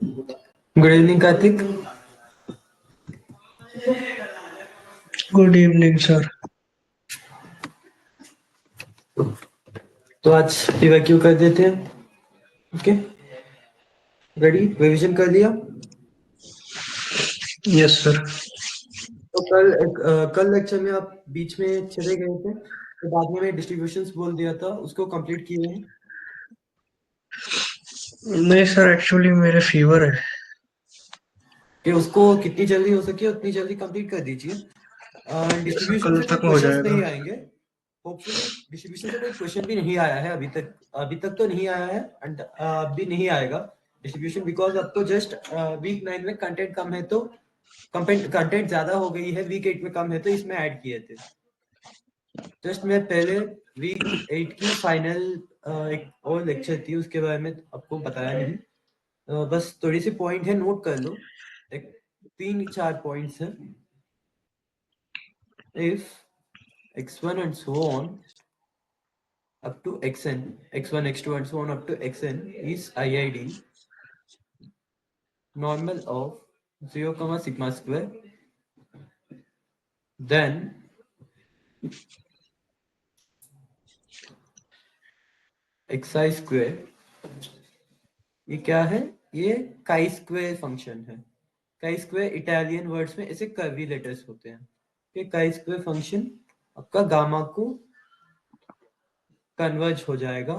Good evening Kartik. Good evening sir. तो आज PYQ कर देते हैं। Okay, ready? रिवीजन कर लिया? Yes sir. तो कल लेक्चर में आप बीच में चले गए थे, तो बाद में मैं डिस्ट्रीब्यूशंस बोल दिया था, उसको कंप्लीट किए हैं? नहीं सर, एक्चुअली मेरे फीवर है। कि उसको कितनी जल्दी हो सके उतनी जल्दी कंप्लीट कर दीजिए। यस सर, डिस्ट्रीब्यूशन कल से कोई तक हो क्वेश्चंस जाएगा। नहीं आएंगे। होपफुली डिस्ट्रीब्यूशन से कोई क्वेश्चन भी नहीं आया है अभी तक। अभी तक तो नहीं आया है एंड अभी नहीं आएगा डिस्ट्रीब्यूशन, बिकॉज अब तो जस्ट वीक 9 में कंटेंट कम है, तो कंटेंट ज्यादा हो गई है, वीक 8 में कम है, तो इसमें ऐड किए थे। जस्ट मैं पहले वीक 8 की फाइनल एक और लेक्चर थी, उसके बारे में आपको बताया नहीं। बस थोड़ी सी पॉइंट है, नोट कर लो। एक 3-4 पॉइंट्स है। If x1 and so on up to xn, x1 x2 and so on up to xn is IID normal of 0 comma sigma square, then xi square, ये क्या है? ये काई स्क्वायर फंक्शन है। Chi square Italian words में ऐसे curvy letters होते हैं। ये काई स्क्वायर फंक्शन आपका गामा को कन्वर्ज हो जाएगा,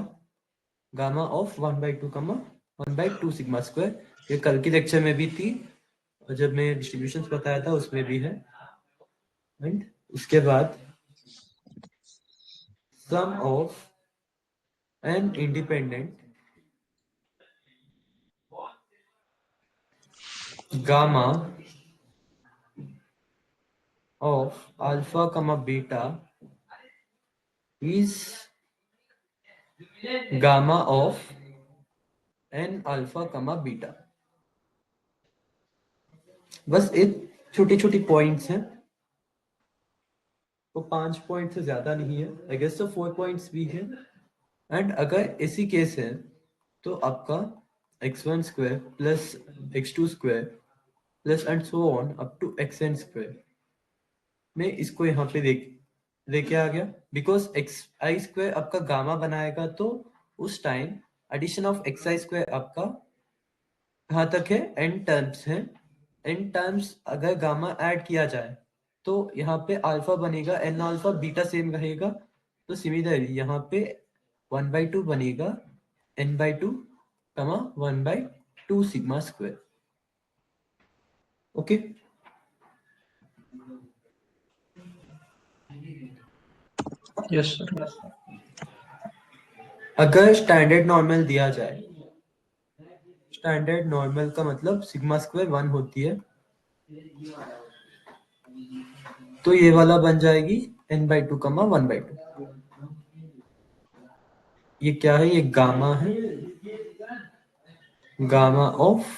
गामा ऑफ 1/2 कमा 1/2 सिग्मा स्क्वायर। ये कल की लेक्चर में भी थी और जब मैं डिस्ट्रीब्यूशंस बताया था उसमें भी है। एंड उसके बाद sum of an independent gamma of alpha comma beta is gamma of an alpha comma beta. बस एक छोटी छोटी पॉइंट्स हैं, तो 5 पॉइंट से ज्यादा नहीं है। आई गेस तो 4 पॉइंट्स भी है। एंड अगर इसी केस है तो आपका x1 square plus x2 square plus and so on up to xn square में इसको यहाँ पे लेके आ गया, बिकॉज एक्स आई स्क्वायर आपका गामा बनाएगा, तो उस time addition of x i square आपका कहाँ तक है? एन टर्म्स है। एन टर्म्स अगर गामा ऐड किया जाए तो यहाँ पे अल्फा बनेगा, एन अल्फा बीटा सेम रहेगा। तो सिमिलरली यहाँ पे 1/2 बनेगा n/2 कमा 1/2 sigma square. Okay, yes sir. अगर स्टैंडर्ड नॉर्मल दिया जाए, स्टैंडर्ड नॉर्मल का मतलब सिग्मा स्क्वायर 1 होती है, तो ये वाला बन जाएगी n/2 कमा 1/2। ये क्या है? ये गामा है, गामा ऑफ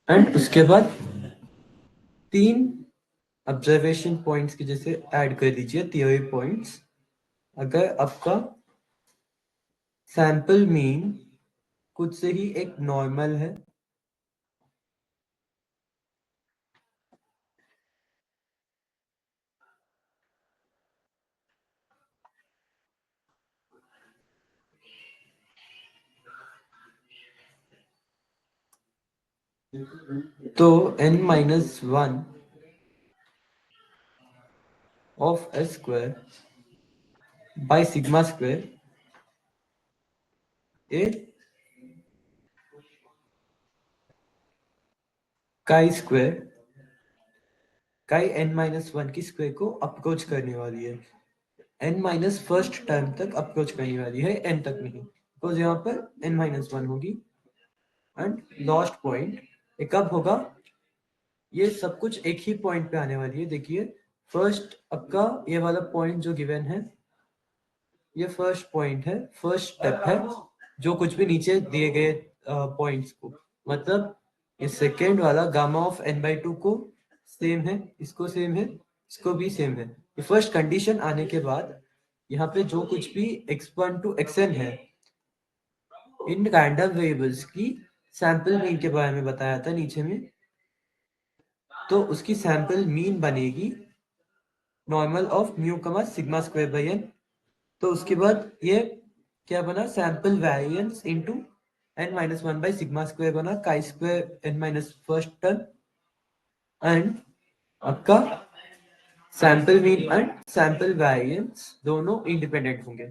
एंड उसके बाद 3 ऑब्जर्वेशन पॉइंट्स की जैसे ऐड कर दीजिए, थियोरी पॉइंट्स। अगर आपका सैंपल मीन खुद से ही एक नॉर्मल है, तो n-1 of s square by sigma square A chi square, काई n-1 की स्क्वायर को अप्रोच करने वाली है। n माइनस फर्स्ट टर्म तक अप्रोच करने वाली है, n तक नहीं, बिकॉज यहाँ पर n-1 होगी। एंड लास्ट पॉइंट ये कब होगा? ये सब कुछ एक ही पॉइंट पे आने वाली है। देखिए, फर्स्ट आपका ये वाला पॉइंट जो गिवन है, ये फर्स्ट पॉइंट है, फर्स्ट स्टेप है, जो कुछ भी नीचे दिए गए पॉइंट्स को, मतलब ये सेकेंड वाला गामा ऑफ n/2 को सेम है, इसको सेम है, इसको भी सेम है। ये फर्स्ट कंडीशन आने के बाद यहाँ पे जो कुछ भी x1 to xn है इन रैंडम वेरिएबल्स की सैंपल मीन के बारे में बताया था नीचे में, तो उसकी सैंपल मीन बनेगी normal of mu comma sigma square by n. तो उसके बाद ये क्या बना, sample variance into n minus one by sigma square बना, chi square n minus first term, and आपका sample mean and sample variance दोनों इंडिपेंडेंट होंगे।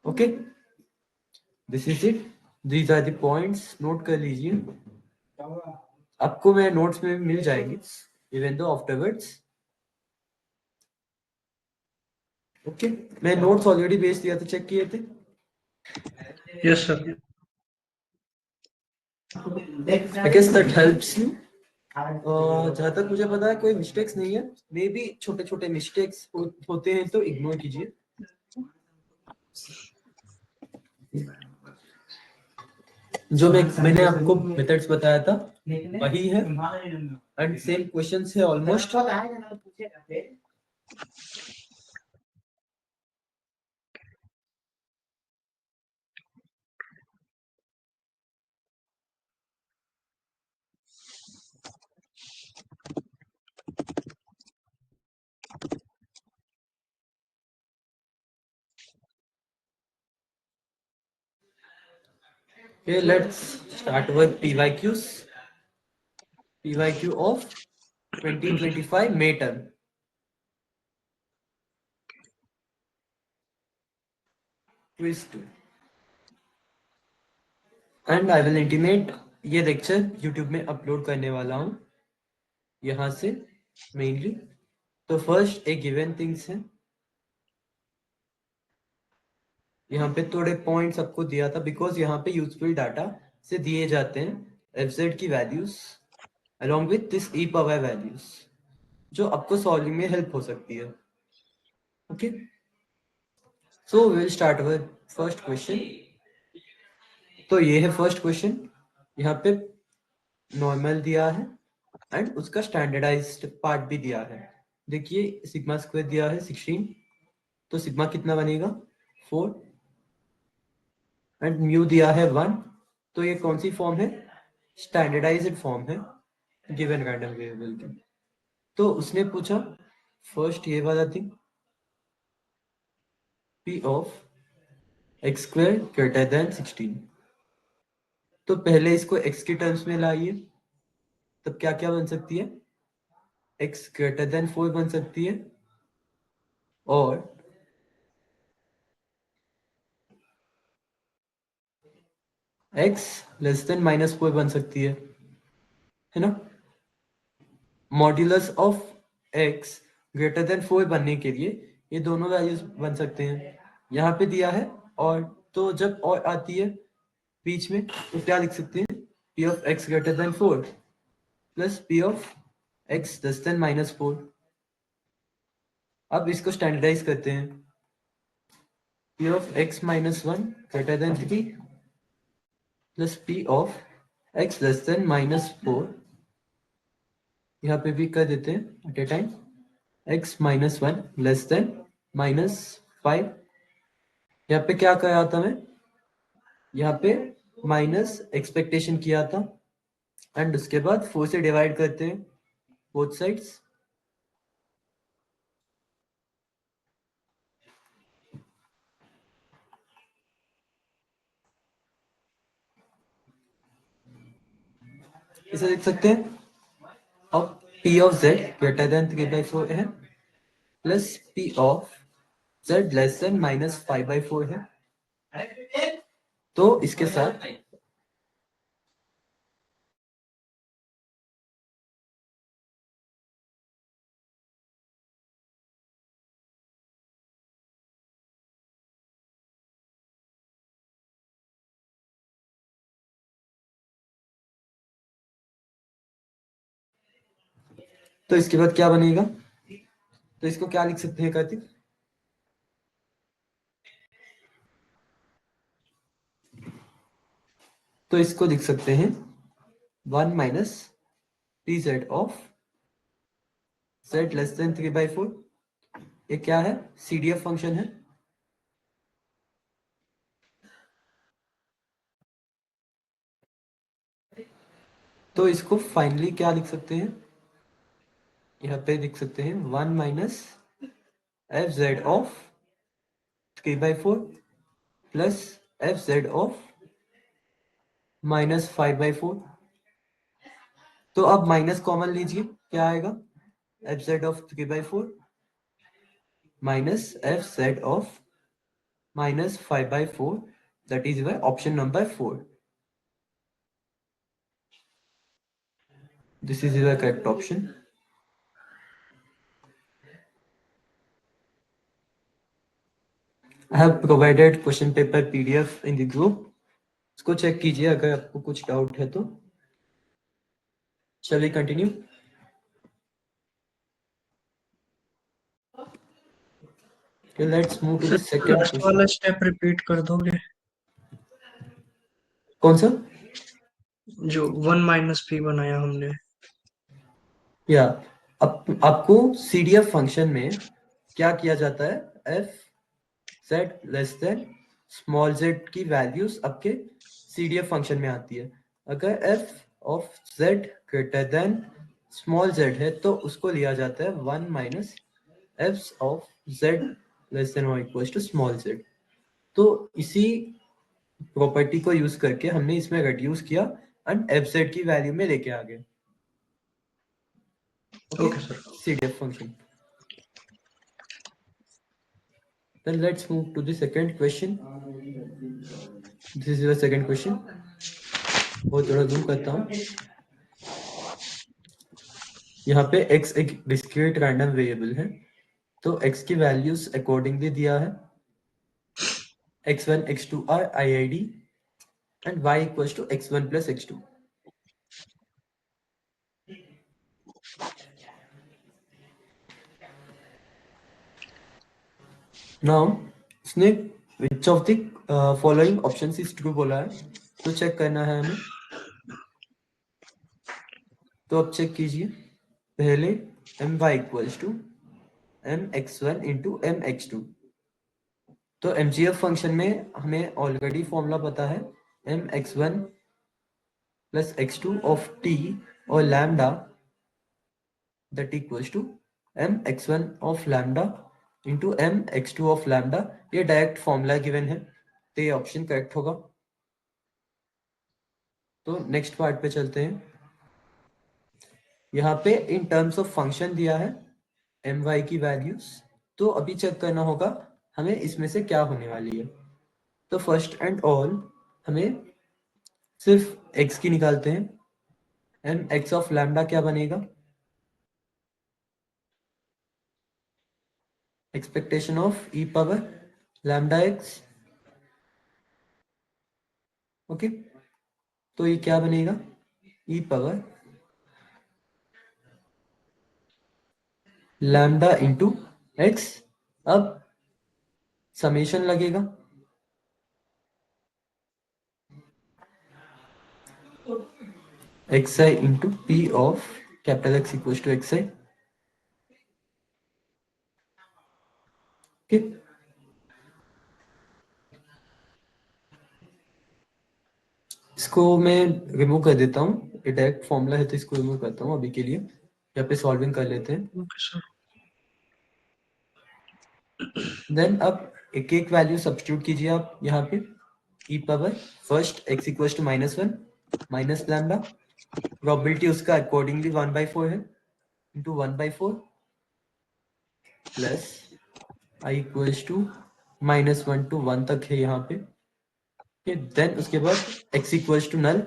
Okay, this is it, these are the points, note कर लीजिए, आपको मैं notes में मिल जाएंगे इवन दो आफ्टरवर्ड्स। ओके, मैं नोट्स ऑलरेडी भेज दिया था, चेक किए थे? Yes, sir. I guess that helps you. जहाँ तक मुझे पता है कोई मिस्टेक्स नहीं है, मे बी छोटे छोटे मिस्टेक्स होते हैं तो इग्नोर कीजिए। जो मैंने आपको मेथड्स बताया था वही है एंड सेम क्वेश्चंस है almost. Okay, let's start with PYQs. PYQ of 2025 May term. Quiz 2. And I will intimate ये लेक्चर YouTube में अपलोड करने वाला हूँ यहाँ से मेनली। तो फर्स्ट एक गिवन थिंग्स है, यहाँ पे थोड़े पॉइंट्स आपको दिया था बिकॉज यहाँ पे यूजफुल डाटा से दिए जाते हैं एफजेड की values along with this e power values जो आपको सॉल्विंग में हेल्प हो सकती है। Okay, so we will start with first question. तो ये है फर्स्ट क्वेश्चन, यहाँ पे नॉर्मल दिया है एंड उसका स्टैंडर्डाइज्ड पार्ट भी दिया है। देखिए सिग्मा स्क्वायर दिया है 16, तो सिग्मा कितना बनेगा 4 एंड म्यू दिया है 1। तो ये कौन सी फॉर्म है, स्टैंडर्डाइज्ड फॉर्म है गिवन रैंडम वेरिएबल की। तो उसने पूछा फर्स्ट ये वाला thing, p of x square greater than 16। तो पहले इसको x की टर्म्स में लाइए, तब क्या क्या बन सकती है, x ग्रेटर देन 4 बन सकती है और x लेस देन माइनस 4 बन सकती है ना। Modulus of x greater than 4 बनने के लिए ये दोनों वैल्यूज बन सकते हैं, यहाँ पे दिया है। और तो जब और आती है बीच में तो क्या लिख सकते हैं, p of x greater than 4 plus p of x less than minus 4। अब इसको स्टैंडर्डाइज करते हैं, p of x minus 1 greater than 3 plus p of x less than minus 4। यहाँ पे भी कर देते हैं at a time, x minus 1 less than minus 5। यहाँ पे क्या करा था मैं, यहाँ पे माइनस एक्सपेक्टेशन किया था एंड उसके बाद 4 से डिवाइड करते हैं बोथ साइड्स। इसे लिख सकते हैं, अब p of z greater than 3/4 है plus p of z less than minus 5/4 है। तो इसके साथ तो इसके बाद क्या बनेगा, तो इसको क्या लिख सकते हैं कार्तिक, तो इसको लिख सकते हैं 1 minus pz of z less then 3/4 ये क्या है? CDF फंक्शन है। तो इसको फाइनली क्या लिख सकते हैं? यहाँ पे लिख सकते हैं 1 minus f z of 3/4 plus F z of -5/4। तो अब माइनस कॉमन लीजिए, क्या आएगा? F z of 3/4 minus f z of -5/4, that is your option number 4. This is your correct option. I have provided question paper PDF in the group. इसको check कीजिए अगर आपको कुछ डाउट है तो। Shall we continue? Okay, let's move to the second last question. वाला step repeat कर दोगे? कौन सा? जो 1 माइनस पी बनाया हमने। या आपको CDF फंक्शन में क्या किया जाता है? F Z less than small Z की वैल्यूज आपके CDF फंक्शन में आती है। अगर F of Z greater than small Z है तो उसको लिया जाता है 1 minus F of Z less than और इक्वल टू स्मॉल जेड। तो इसी प्रॉपर्टी को यूज करके हमने इसमें रिड्यूस किया एंड एफ जेड की वैल्यू में लेके आ गए। Okay, okay sir. CDF function. Then let's move to the second question. This is your second question. वो थोड़ा जूम करता हूँ। यहाँ पे x एक डिस्क्रीट रैंडम वेरिएबल है, तो x की वैल्यूज अकॉर्डिंगली दिया है। x1 x2 are IID and y equals to x1 plus x2. Now इसने which of the following options is true बोला है, तो चेक करना है हमें। तो अब चेक कीजिए। पहले my equals to mx1 into mx2। तो MGF फंक्शन में हमें ऑलरेडी फॉर्मूला पता है, mx1 plus x2 of t और lambda that equals to mx1 of lambda into mx2 of lambda. ये डायरेक्ट फॉर्मूला गिवन है, तो ये ऑप्शन करेक्ट होगा। तो नेक्स्ट पार्ट पे चलते हैं। यहाँ पे इन टर्म्स ऑफ फंक्शन दिया है my की वैल्यूज, तो अभी चेक करना होगा हमें इसमें से क्या होने वाली है। तो फर्स्ट एंड ऑल हमें सिर्फ x की निकालते हैं। mx ऑफ लैम्डा क्या बनेगा? Expectation of e power lambda x। Okay, तो ये क्या बनेगा? e power lambda into x। अब समेशन लगेगा, xi into p of capital X equal to xi। ओके, इसको मैं रिमूव कर देता हूँ, ये डायरेक्ट फॉर्मूला है तो इसको रिमूव करता हूँ अभी के लिए। यहाँ पे सॉल्विंग कर लेते हैं। Okay sir. देन अब एक एक वैल्यू सब्स्टिट्यूट कीजिए आप यहाँ पे। e power first x equal to -1 minus lambda, probability उसका अकॉर्डिंगली 1/4 है, into 1/4 plus i equals to -1 to 1 तक है यहाँ पे। देन उसके बाद x equals to null,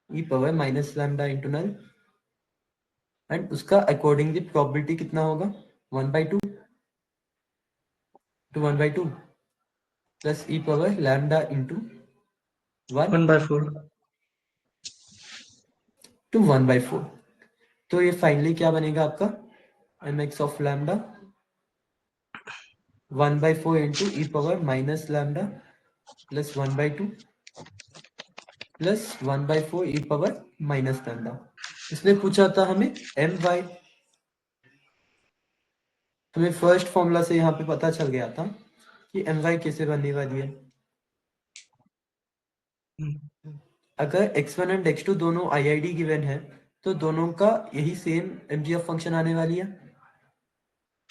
e power minus lambda into null, and उसका अकॉर्डिंगली प्रोबेबिलिटी कितना होगा? 1/2 to 1/2 plus e power lambda into 1 1/4। to 1/4। तो ये फाइनली क्या बनेगा आपका? mx of lambda 1/4 into e power minus lambda plus 1/2 plus 1/4 e power minus lambda. इसने पूछा था हमें my, हमें फर्स्ट फॉर्मूला से यहाँ पे पता चल गया था कि एम वाई कैसे बनने वाली है। अगर x1 एंड x2 दोनों IID गिवन है तो दोनों का यही सेम mgf फंक्शन आने वाली है।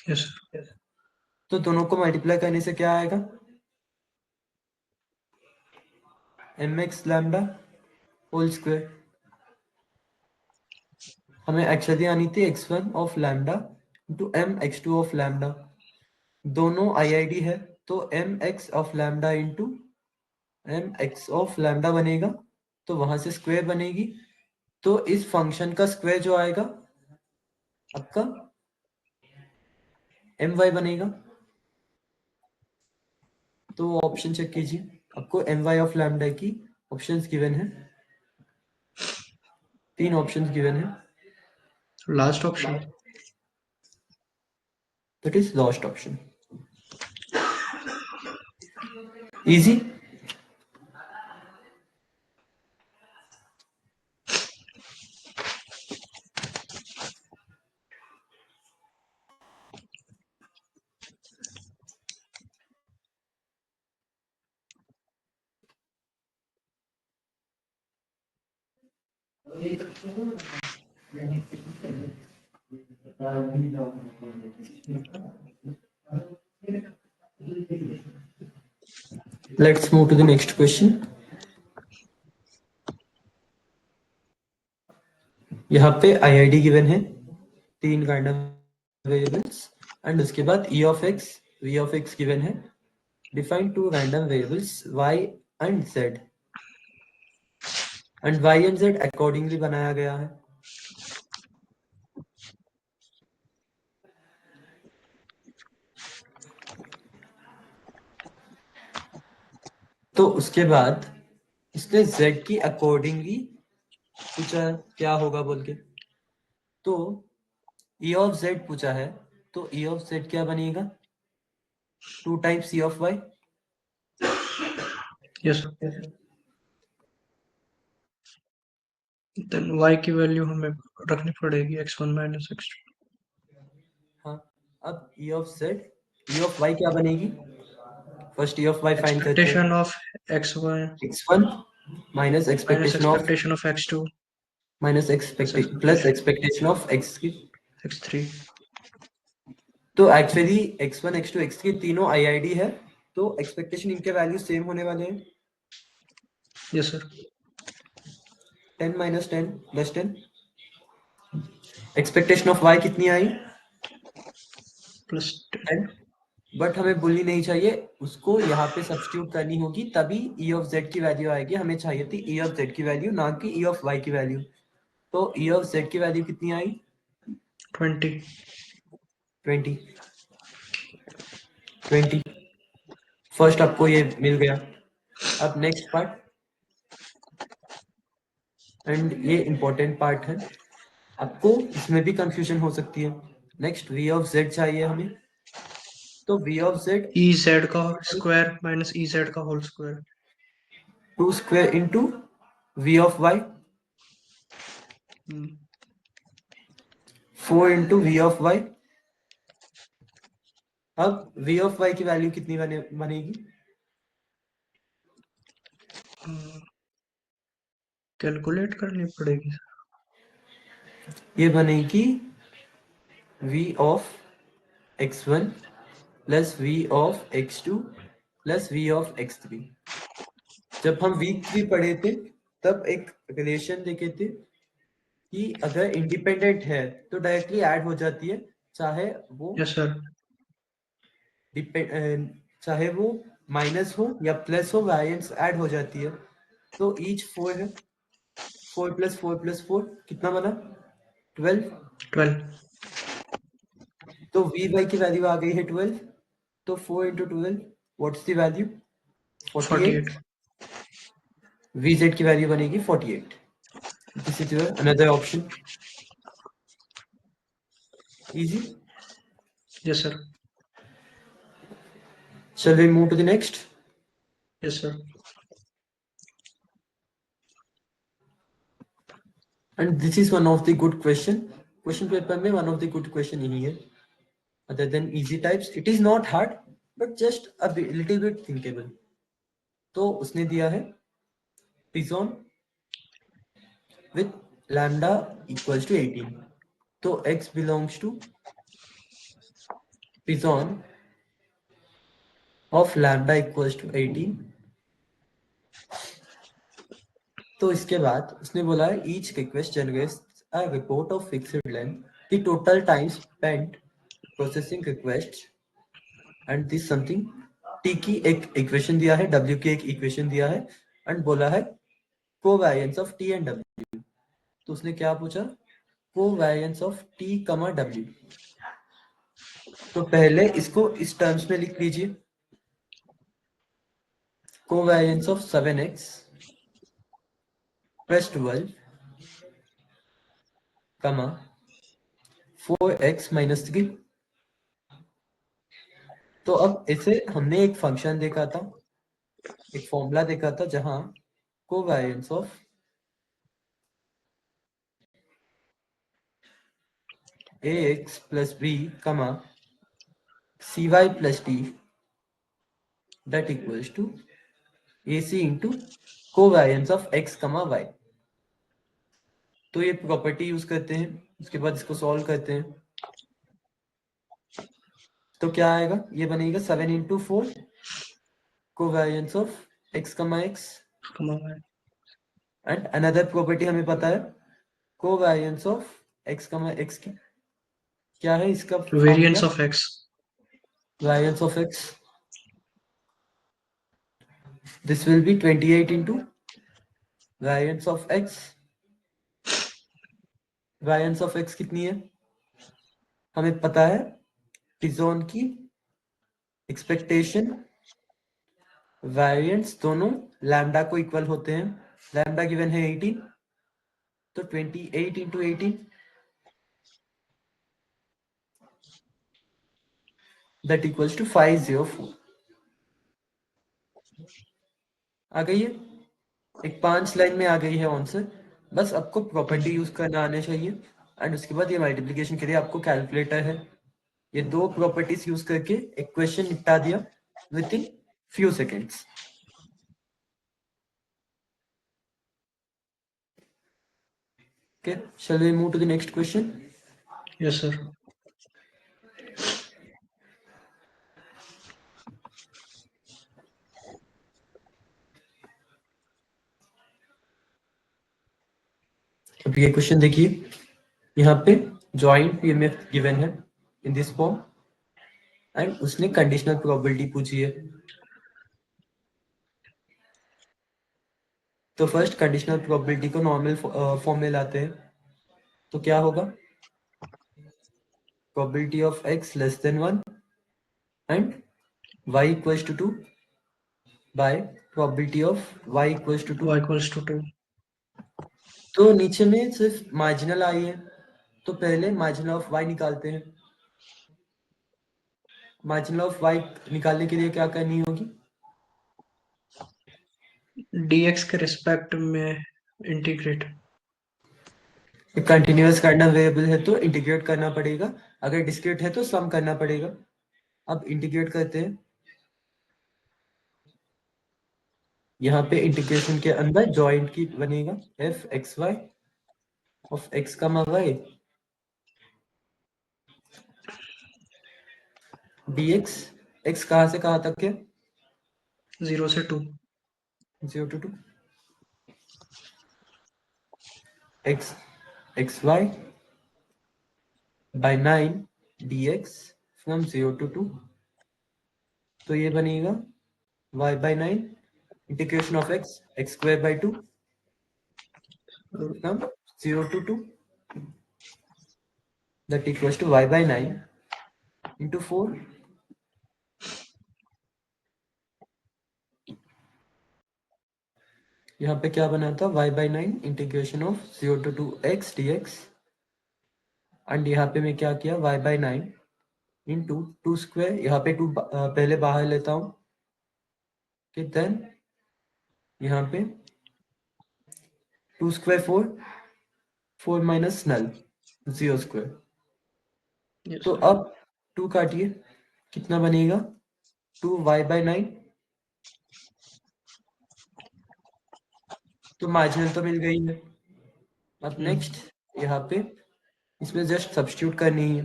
यस तो दोनों को मल्टीप्लाई करने से क्या आएगा, mx लैम्डा होल स्क्वायर। हमें एक्चुअली आनी थी x1 of lambda into m x2 of lambda. दोनों IID है तो mx of lambda into mx of lambda बनेगा, तो वहां से स्क्वायर बनेगी। तो इस फंक्शन का स्क्वायर जो आएगा आपका my बनेगा। तो ऑप्शन चेक कीजिए, आपको my ऑफ लैम्डा की ऑप्शंस गिवन है, 3 ऑप्शंस गिवन है। Last option that is last option. Easy. Let's move to the next question. यहाँ पे IID गिवन है, 3 रैंडम वेरिएबल्स, एंड उसके बाद E of x, V of x given है। Define 2 random variables y and z, and y and z accordingly बनाया गया है। तो उसके बाद इसने z की अकॉर्डिंगली पूछा क्या होगा बोल के, तो E of z पूछा है, तो E of z क्या बनेगा, 2 times E of y। Yes then y की वैल्यू हमें रखनी पड़ेगी x1 माइनस x2। हाँ, अब E of z, E of y क्या बनेगी, first E of y find करते हैं। Expectation of x1 x1 minus minus expectation of expectation of x2 minus plus expectation plus expectation expectation of x की। x3। तो actually x1 x2 x3 तीनों IID है, तो expectation इनके value same होने वाले हैं। Yes sir 10 minus 10 plus 10। Expectation of y कितनी आई, प्लस 10। बट हमें भूलनी नहीं चाहिए, उसको यहाँ पे सब्स्टिट्यूट करनी होगी, तभी E of z की वैल्यू आएगी। हमें चाहिए थी E of z की वैल्यू, ना कि E of y की वैल्यू। तो E of z की वैल्यू कितनी आई, 20। 20। 20 फर्स्ट आपको ये मिल गया। अब नेक्स्ट पार्ट, एंड ये इंपॉर्टेंट पार्ट है, आपको इसमें भी कंफ्यूजन हो सकती है। नेक्स्ट V of z चाहिए हमें, तो V of z E Z का स्क्वायर माइनस ई जेड का whole square 2 square into V of y 4 into V of y। अब V of y की वैल्यू कितनी बनेगी, कैलकुलेट करनी पड़ेगी। ये बनेगी V of x1 plus V of x2 plus V of x3। जब हम वीक 3 पढ़े थे तब एक रिलेशन देखे थे कि अगर इंडिपेंडेंट है तो डायरेक्टली ऐड हो जाती है, चाहे वो यस सर चाहे वो माइनस हो या प्लस हो, वैरिएंस ऐड हो जाती है। तो ईच 4 है, 4 प्लस 4 प्लस 4 कितना बना, 12। 12 तो वी वाई की वैल्यू आ गई है 12। तो 4 into 12 what's the value, 48। 48 V Z की वैल्यू बनेगी 48। This is your another option. Easy. Yes sir Shall we move to the next? Yes sir And this is one of the good question, question paper में one of the good question यही है। other than easy types. It is not hard, but just a little bit thinkable. तो उसने दिया है पिजोन with lambda equals to 18. तो x belongs to pigeon of lambda equals to 18. तो इसके बाद उसने बोला है each request generates a report of fixed length, the total time spent processing requests and this something. t की एक इक्वेशन दिया है, w की एक इक्वेशन दिया है एंड बोला है covariance of t and w. तो उसने क्या पूछा, कोवेरिएंस ऑफ t कमा w. तो पहले इसको इस टर्म्स में लिख लीजिए, कोवेरिएंस ऑफ 7x प्लस 12 कमा 4x माइनस 3. तो अब इसे हमने एक फंक्शन देखा था, एक फॉर्मूला देखा था जहां covariance of ax plus b कमा cy plus d that equals to ac into covariance of x comma y. तो ये प्रॉपर्टी यूज करते हैं, उसके बाद इसको सॉल्व करते हैं. तो क्या आएगा, ये बनेगा 7 इंटू 4 कोवेरिएंस ऑफ x कमा x. एंड अनदर प्रॉपर्टी हमें पता है कोवेरिएंस ऑफ x कमा x की क्या है, इसका variance formula of x. variance of x. This will be 28 into variance of x. variance of x कितनी है, हमें पता है पिजोन की एक्सपेक्टेशन वेरिएंस दोनों लैम्डा को इक्वल होते हैं. लैम्डा गिवन है 18, तो 28 इंटू 18 दैट इक्वल्स टू 504. आ गई है, एक 5 लाइन में आ गई है आंसर. बस आपको प्रॉपर्टी यूज करना आने चाहिए एंड उसके बाद ये मल्टीप्लिकेशन के लिए आपको कैलकुलेटर है. ये दो प्रॉपर्टीज यूज करके एक क्वेश्चन निपटा दिया with in few seconds. Okay, shall we move to the next question? Yes, sir. अब ये क्वेश्चन देखिए, यहाँ पे जॉइंट पीएमएफ गिवन है इन दिस फॉर्म एंड उसने कंडीशनल प्रोबेबिलिटी पूछी है. तो फर्स्ट कंडीशनल प्रोबेबिलिटी को नॉर्मल फॉर्म में लाते हैं. तो क्या होगा, probability of x less than 1 and y equals to 2 by probability of y equals to 2. Y equals to 2. तो नीचे में सिर्फ मार्जिनल आई है, तो पहले मार्जिनल ऑफ y निकालते हैं. मार्जिनल ऑफ y निकालने के लिए क्या करनी होगी, dx के रिस्पेक्ट में इंटीग्रेट. कंटिन्यूअस करना वेरिएबल है तो इंटीग्रेट करना पड़ेगा, अगर डिस्क्रीट है तो सम करना पड़ेगा. अब इंटीग्रेट करते हैं, यहाँ पे इंटीग्रेशन के अंदर जॉइंट की बनेगा f एक्स वाई ऑफ x comma y dx. x कहाँ से कहाँ तक है, 0 से 2. 0 to 2 x x y by 9 dx from 0 to 2. तो ये बनेगा y by 9 integration of x square by 2 from 0 to 2 that equals to y by 9 into 4. यहाँ पे क्या बना था, y by 9 integration of 0 to 2 x dx and यहाँ पे मैं क्या किया, y by 9 इंटू 2 स्क्वायर. यहाँ पे 2 पहले बाहर लेता हूँ कि देन यहाँ पे 2 स्क्वायर 4, 4 माइनस नल 0 स्क्वायर. Yes, तो sir. अब 2 काटिए, कितना बनेगा? 2y/9। तो मार्जिनल तो मिल गई है। अब नेक्स्ट यहाँ पे इसमें जस्ट सब्स्टिट्यूट करनी है,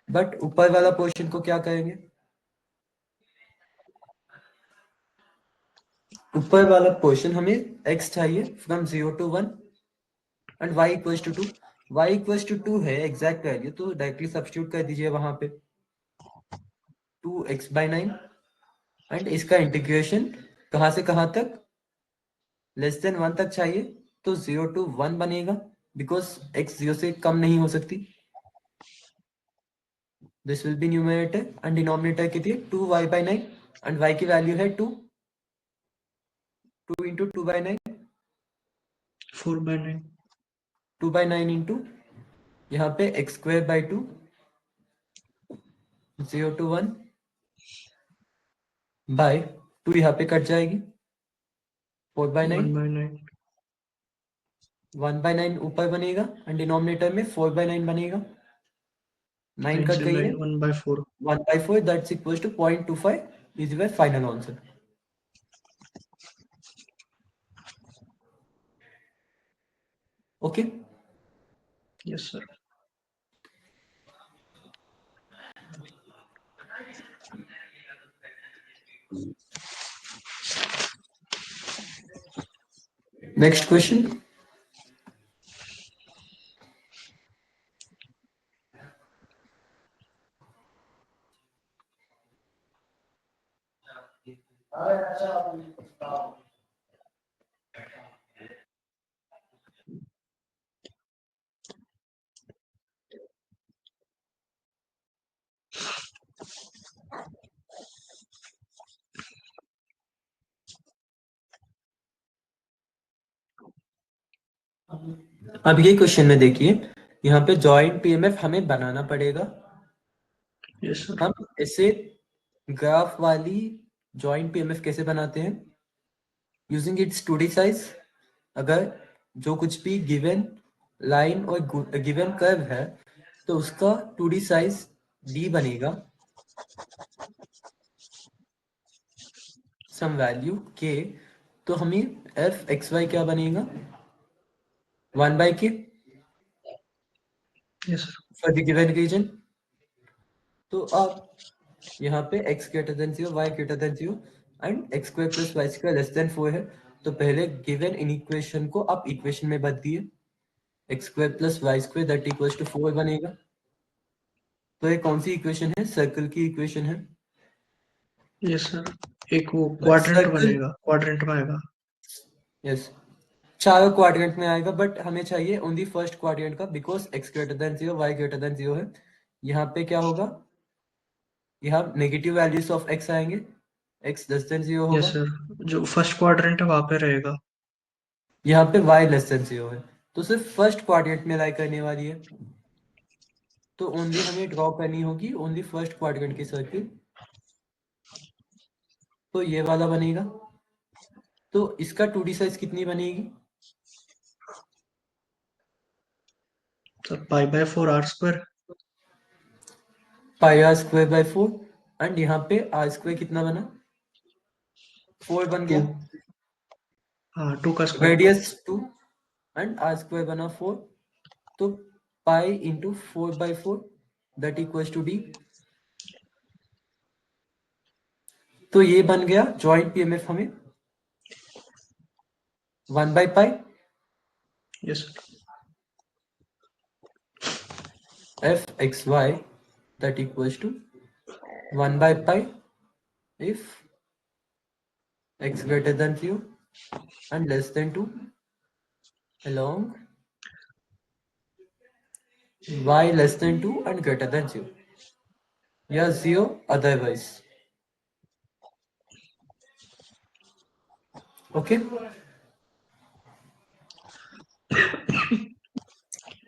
बट ऊपर वाला पोर्शन को क्या करेंगे? ऊपर वाला पोर्शन हमें x चाहिए from 0 to 1 and y equals to 2। y equals to 2 है एग्जैक्ट वैल्यू, तो डायरेक्टली सब्स्टिट्यूट कर दीजिए वहां पे 2x/9। एंड इसका इंटीग्रेशन कहाँ से कहाँ तक? लेस देन 1 तक चाहिए, तो 0 to 1 बनेगा, बिकॉज x 0 से कम नहीं हो सकती। This will B numerator and denominator कितनी है? 2y/9 एंड y की वैल्यू है 2। 2 इंटू 2/9, 4/9 2/9 इंटू यहाँ पे x²/2, 0 to 1 बाय 2 यहाँ पे कट जाएगी, 4/9, 1/9 1/9 ऊपर बनेगा एंड डिनोमिनेटर में 4/9 बनेगा। 9 9 कट से गई 9 है, 1/4 1/4, that's equal to 0.25 is your final answer. Okay. Yes sir. Next question. अब ये क्वेश्चन में देखिए, यहाँ पे जॉइंट पीएमएफ हमें बनाना पड़ेगा। Yes sir. हम ऐसे ग्राफ वाली जॉइंट पीएमएफ कैसे बनाते हैं? Using its 2D size. अगर जो कुछ भी गिवन लाइन और गिवन कर्व है, तो उसका 2D साइज D बनेगा, सम वैल्यू K। तो हमें f(x, y) क्या बनेगा? 1/k yes sir. For the given reason. तो अब यहाँ पे x greater than 0, y greater than 0 and x² + y² less than 4 है। तो पहले गिवन इन इक्वेशन को आप इक्वेशन में बदल दिए, x² + y² that equals to 4 बनेगा। तो ये कौन सी इक्वेशन है? सर्कल की इक्वेशन है। Yes sir. एक वो बट क्वाड्रेंट सर्कल, बनेगा, क्वाड्रेंट में आएगा। यस, चारों क्वाड्रेंट में आएगा, बट हमें चाहिए ओनली फर्स्ट क्वाड्रेंट का, because x greater than 0, y greater than 0 है। यहाँ पे क्या होगा? यहाँ नेगेटिव वैल्यूज ऑफ x आएंगे, x लेस देन 0 यस होगा। सर। जो फर्स्ट क्वाड्रेंट है वहां पे रहेगा। यहाँ पे y लेस देन 0 है, तो सिर्फ फर्स्ट क्वाड्रेंट में लाई करने वाली है। तो ओनली हमें ड्रॉ करनी होगी ओनली फर्स्ट क्वाड्रेंट की सर्किल। तो ये वाला बनेगा। तो इसका 2D साइज कितनी बनेगी? Sir π/4 r²। πr²/4 एंड यहाँ पे r² कितना बना? 4 बन 2। गया। हाँ, 2 का स्क्वायर। रेडियस 2 एंड r² बना 4। तो pi into 4/4 that equals to d। तो ये बन गया जॉइंट पीएमएफ हमें 1/π yes sir. f(x, y) that equals to 1/π if x greater than 0 and less than 2 along y less than 2 and greater than 0, या 0 otherwise। Okay.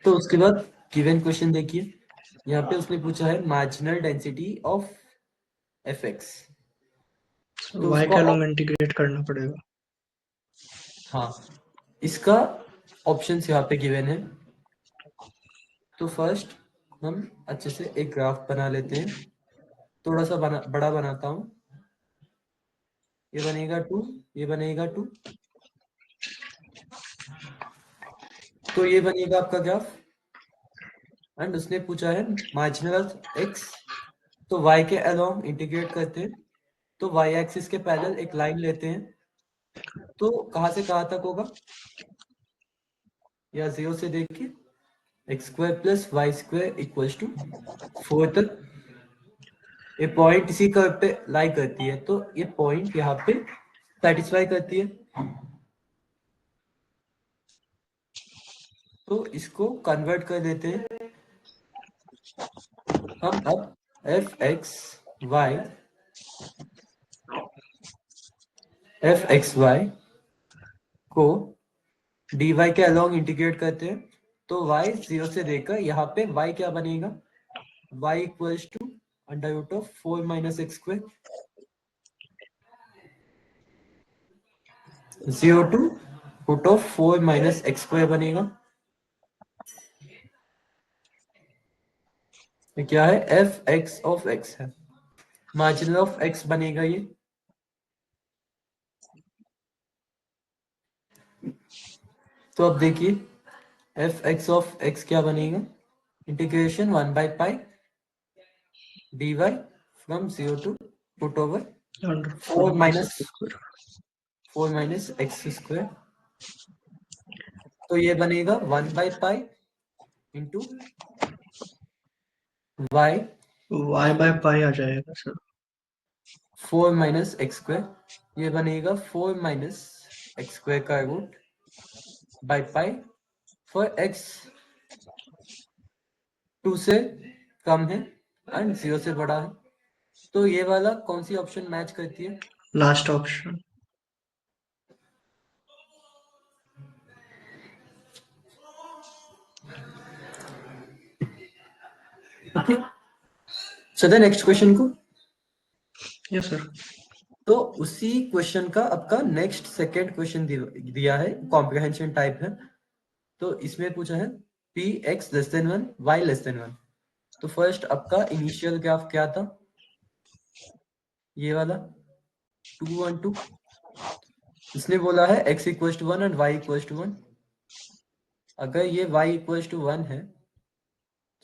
तो उसके बाद given question देखिए, यहाँ पे उसने पूछा है मार्जिनल डेंसिटी ऑफ fx। तो y उसका के अलोंग इंटीग्रेट करना पड़ेगा। हाँ, इसका ऑप्शंस यहाँ पे गिवन है। तो फर्स्ट हम अच्छे से एक ग्राफ बना लेते हैं, थोड़ा सा बड़ा बनाता हूँ। ये बनेगा 2, ये बनेगा 2, तो ये बनेगा आपका ग्राफ। एंड उसने पूछा है मार्जिनल ऑफ एक्स, तो y के अलोंग इंटीग्रेट करते हैं, तो y एक्सिस के पैरेलल एक लाइन लेते हैं, तो कहाँ से कहाँ तक होगा, या 0 से देखिए, x square plus y square equals to 4 तक। ये पॉइंट इसी कर्व पे लाई करती है, तो ये पॉइंट यहाँ पे सेटिस्फाई करती है। तो इसको कन्वर्ट कर देते हैं हम अब एफ एक्स वाई को डी वाई के अलोंग इंटीग्रेट करते हैं, तो y 0 से देकर यहाँ पे y क्या बनेगा, y equals to under root of 4 minus x square, 0 to root of 4 minus x square बनेगा। ये क्या है, एफ एक्स ऑफ एक्स है, मार्जिनल ऑफ एक्स बनेगा ये। तो अब देखिए एफ एक्स ऑफ एक्स क्या बनेगा, integration 1 by pi d y from 0 to root over under 4 minus minus x square. 4 minus x square, तो ये बनेगा 1 by pi into y y by pi आ जाएगा सर। 4 माइनस एक्स स्क्वायर, ये बनेगा 4 minus x square का root by pi for x 2 से कम है एंड 0 से बड़ा है, तो ये वाला कौन सी ऑप्शन मैच करती है, लास्ट ऑप्शन। ओके। चलिए नेक्स्ट क्वेश्चन को। Yes sir. तो उसी क्वेश्चन का आपका नेक्स्ट सेकेंड क्वेश्चन दिया है, कॉम्प्रिहेंशन टाइप है। तो इसमें पूछा है p x less than 1 y less than 1। तो फर्स्ट आपका इनिशियल ग्राफ क्या था, ये वाला 2 1 2। इसने बोला है x equal to 1 and y equal to 1। अगर ये y इक्वल टू 1 है,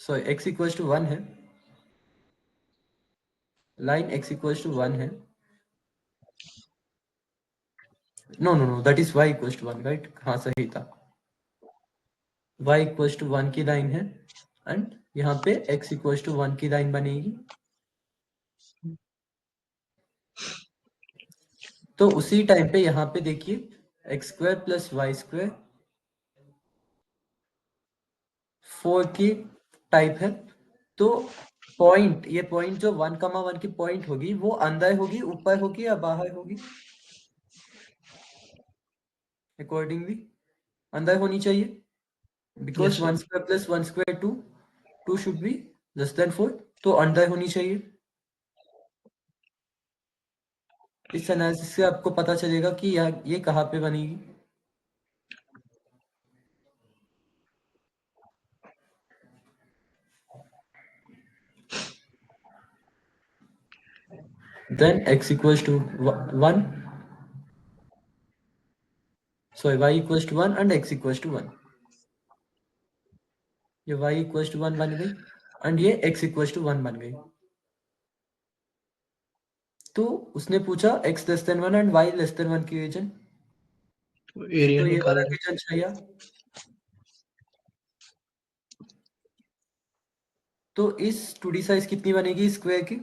सॉरी x इक्वल टू 1 है, लाइन x इक्वल टू 1 है, no no no that is y equal to 1, right, हाँ सही था, y इक्वल टू 1 की लाइन है एंड यहाँ पे x इक्वल टू 1 की लाइन बनेगी। तो उसी टाइम पे यहाँ पे देखिए x square plus y square 4 की टाइप है, तो पॉइंट, ये पॉइंट जो 1,1 की पॉइंट होगी वो अंदर होगी, ऊपर होगी या बाहर होगी, अकॉर्डिंगली अंदर होनी चाहिए, because yes sir. 1 square plus 1 square 2, 2 should be less than 4, तो अंदर होनी चाहिए। इस एनालिसिस से आपको पता चलेगा कि ये कहाँ पे बनेगी। Then x equals to 1, sorry y equals to 1 and x equals to 1, ये y इक्वल्स टू 1 बन गई एंड ये x इक्वल्स टू 1 बन गई। तो उसने पूछा x less than 1 and y less than 1 की रीजन, एरिया तो ये वाला निकालना। रीजन चाहिए। तो इस 2D साइज कितनी बनेगी स्क्वायर की,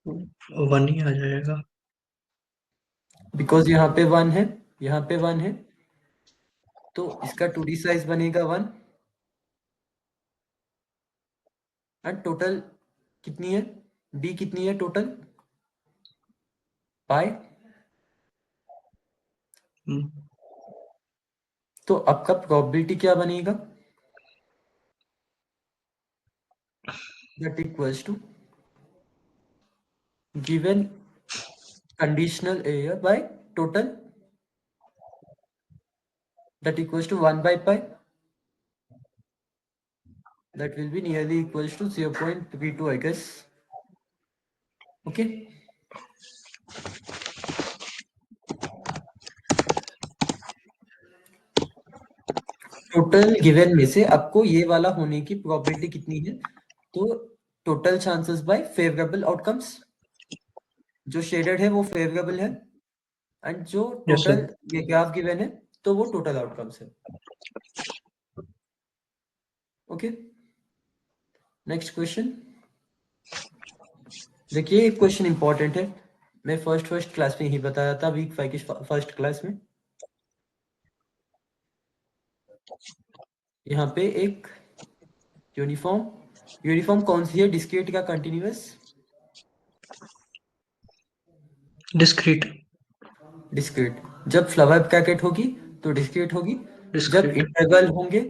1 ही आ जाएगा। बिकॉज यहाँ पे 1 है, यहाँ पे 1 है, तो इसका 2D साइज बनेगा 1 एंड टोटल कितनी है, d कितनी है टोटल, पाई। हम्म, तो आपका प्रोबेबिलिटी क्या बनेगा, that equals to given conditional area by total, that equals to 1 by pi. That will be nearly equals to 0.32, I guess. Okay. Total given में से आपको ये वाला होने की प्रोबेबिलिटी कितनी है? तो total chances by favourable outcomes, जो शेडेड है वो फेवरेबल है, एंड जो Yes, sir. टोटल ये ग्राफ गिवन है तो वो टोटल आउटकम्स है. Okay, next question. देखिए एक क्वेश्चन इंपॉर्टेंट है, मैं फर्स्ट क्लास में ही बताया था, वीक 5 की फर्स्ट क्लास में. यहाँ पे एक यूनिफॉर्म यूनिफॉर्म कौन सी है, डिस्क्रीट का कंटिन्यूअस? Discrete. डिस्क्रीट. जब फ्लावर ब्रैकेट होगी तो डिस्क्रीट होगी, जब Discrete. इंटरवल होंगे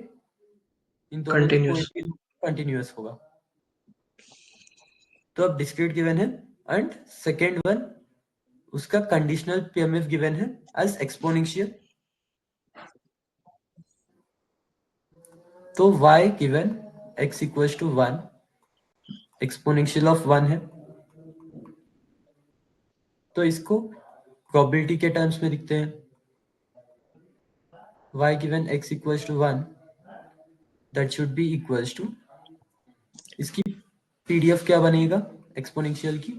इन दोनों में कोई Continuous. भी कंटिन्यूअस होगा. तो अब डिस्क्रीट गिवन है, एंड सेकेंड वन उसका कंडीशनल पीएमएफ गिवन है एज एक्सपोनेंशियल. तो y given x equals to 1, exponential of 1 है, तो इसको प्रोबेबिलिटी के टर्म्स में लिखते हैं. y given x equals to 1, that should be equals to, इसकी पीडीएफ क्या बनेगा एक्सपोनेंशियल की?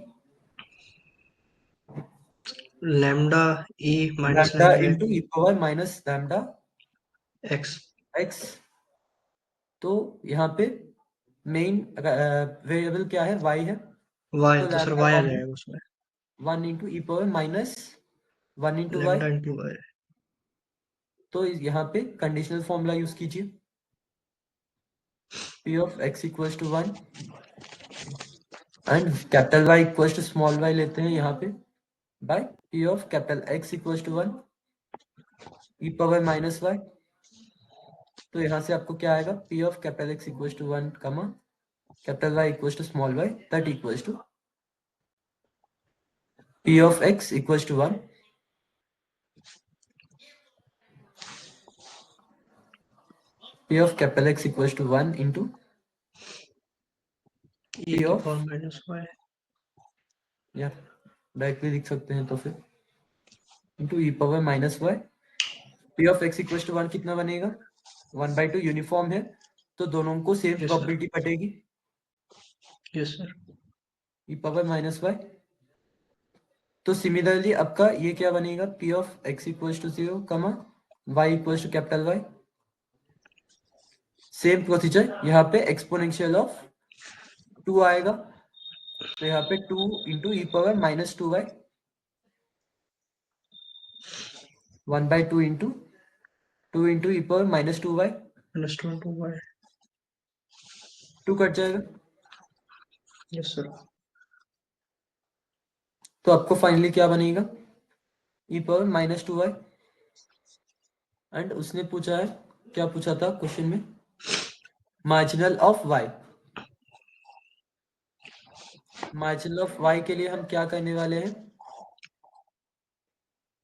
Lambda e minus lambda lambda into e power minus lambda x. X. तो यहाँ पे मेन वेरिएबल क्या है, y है, Y तो तो सर लैम्डा y आ 1 है, जाएगा उसमें. 1 into e power minus 1 into y. Lambda into y. तो यहाँ पे कंडीशनल फॉर्मूला यूज कीजिए, p of x equals to 1 and capital Y equals to small y लेते हैं यहाँ पे, by p of capital x equals to 1 e power minus y. तो यहाँ से आपको क्या आएगा, p of capital x equals to 1 comma capital Y equals to small y, that equals to p of x equals to 1 p of capital x equals to 1 into e p की of, power minus y. या directly लिख सकते हैं तो फिर into e power minus y. p of x equals to 1 कितना बनेगा, 1/2 uniform है तो दोनों को सेम Yes, sir. प्रोबेबिलिटी बटेगी, Yes, sir. E power minus y. तो सिमिलरली आपका ये क्या बनेगा, p of x equals to 0 comma y equals to capital Y. Same procedure, यहाँ पे एक्सपोनेंशियल ऑफ 2 आएगा, तो यहाँ पे 2 into e power minus 2y, 1/2 into 2 into e power minus 2y, Minus 2 into y. 2 cut जाएगा. Yes, sir. तो आपको finally क्या बनेगा, ई पावर माइनस 2y. एंड उसने पूछा है, क्या पूछा था क्वेश्चन में, marginal of y. Marginal of y के लिए हम क्या करने वाले हैं,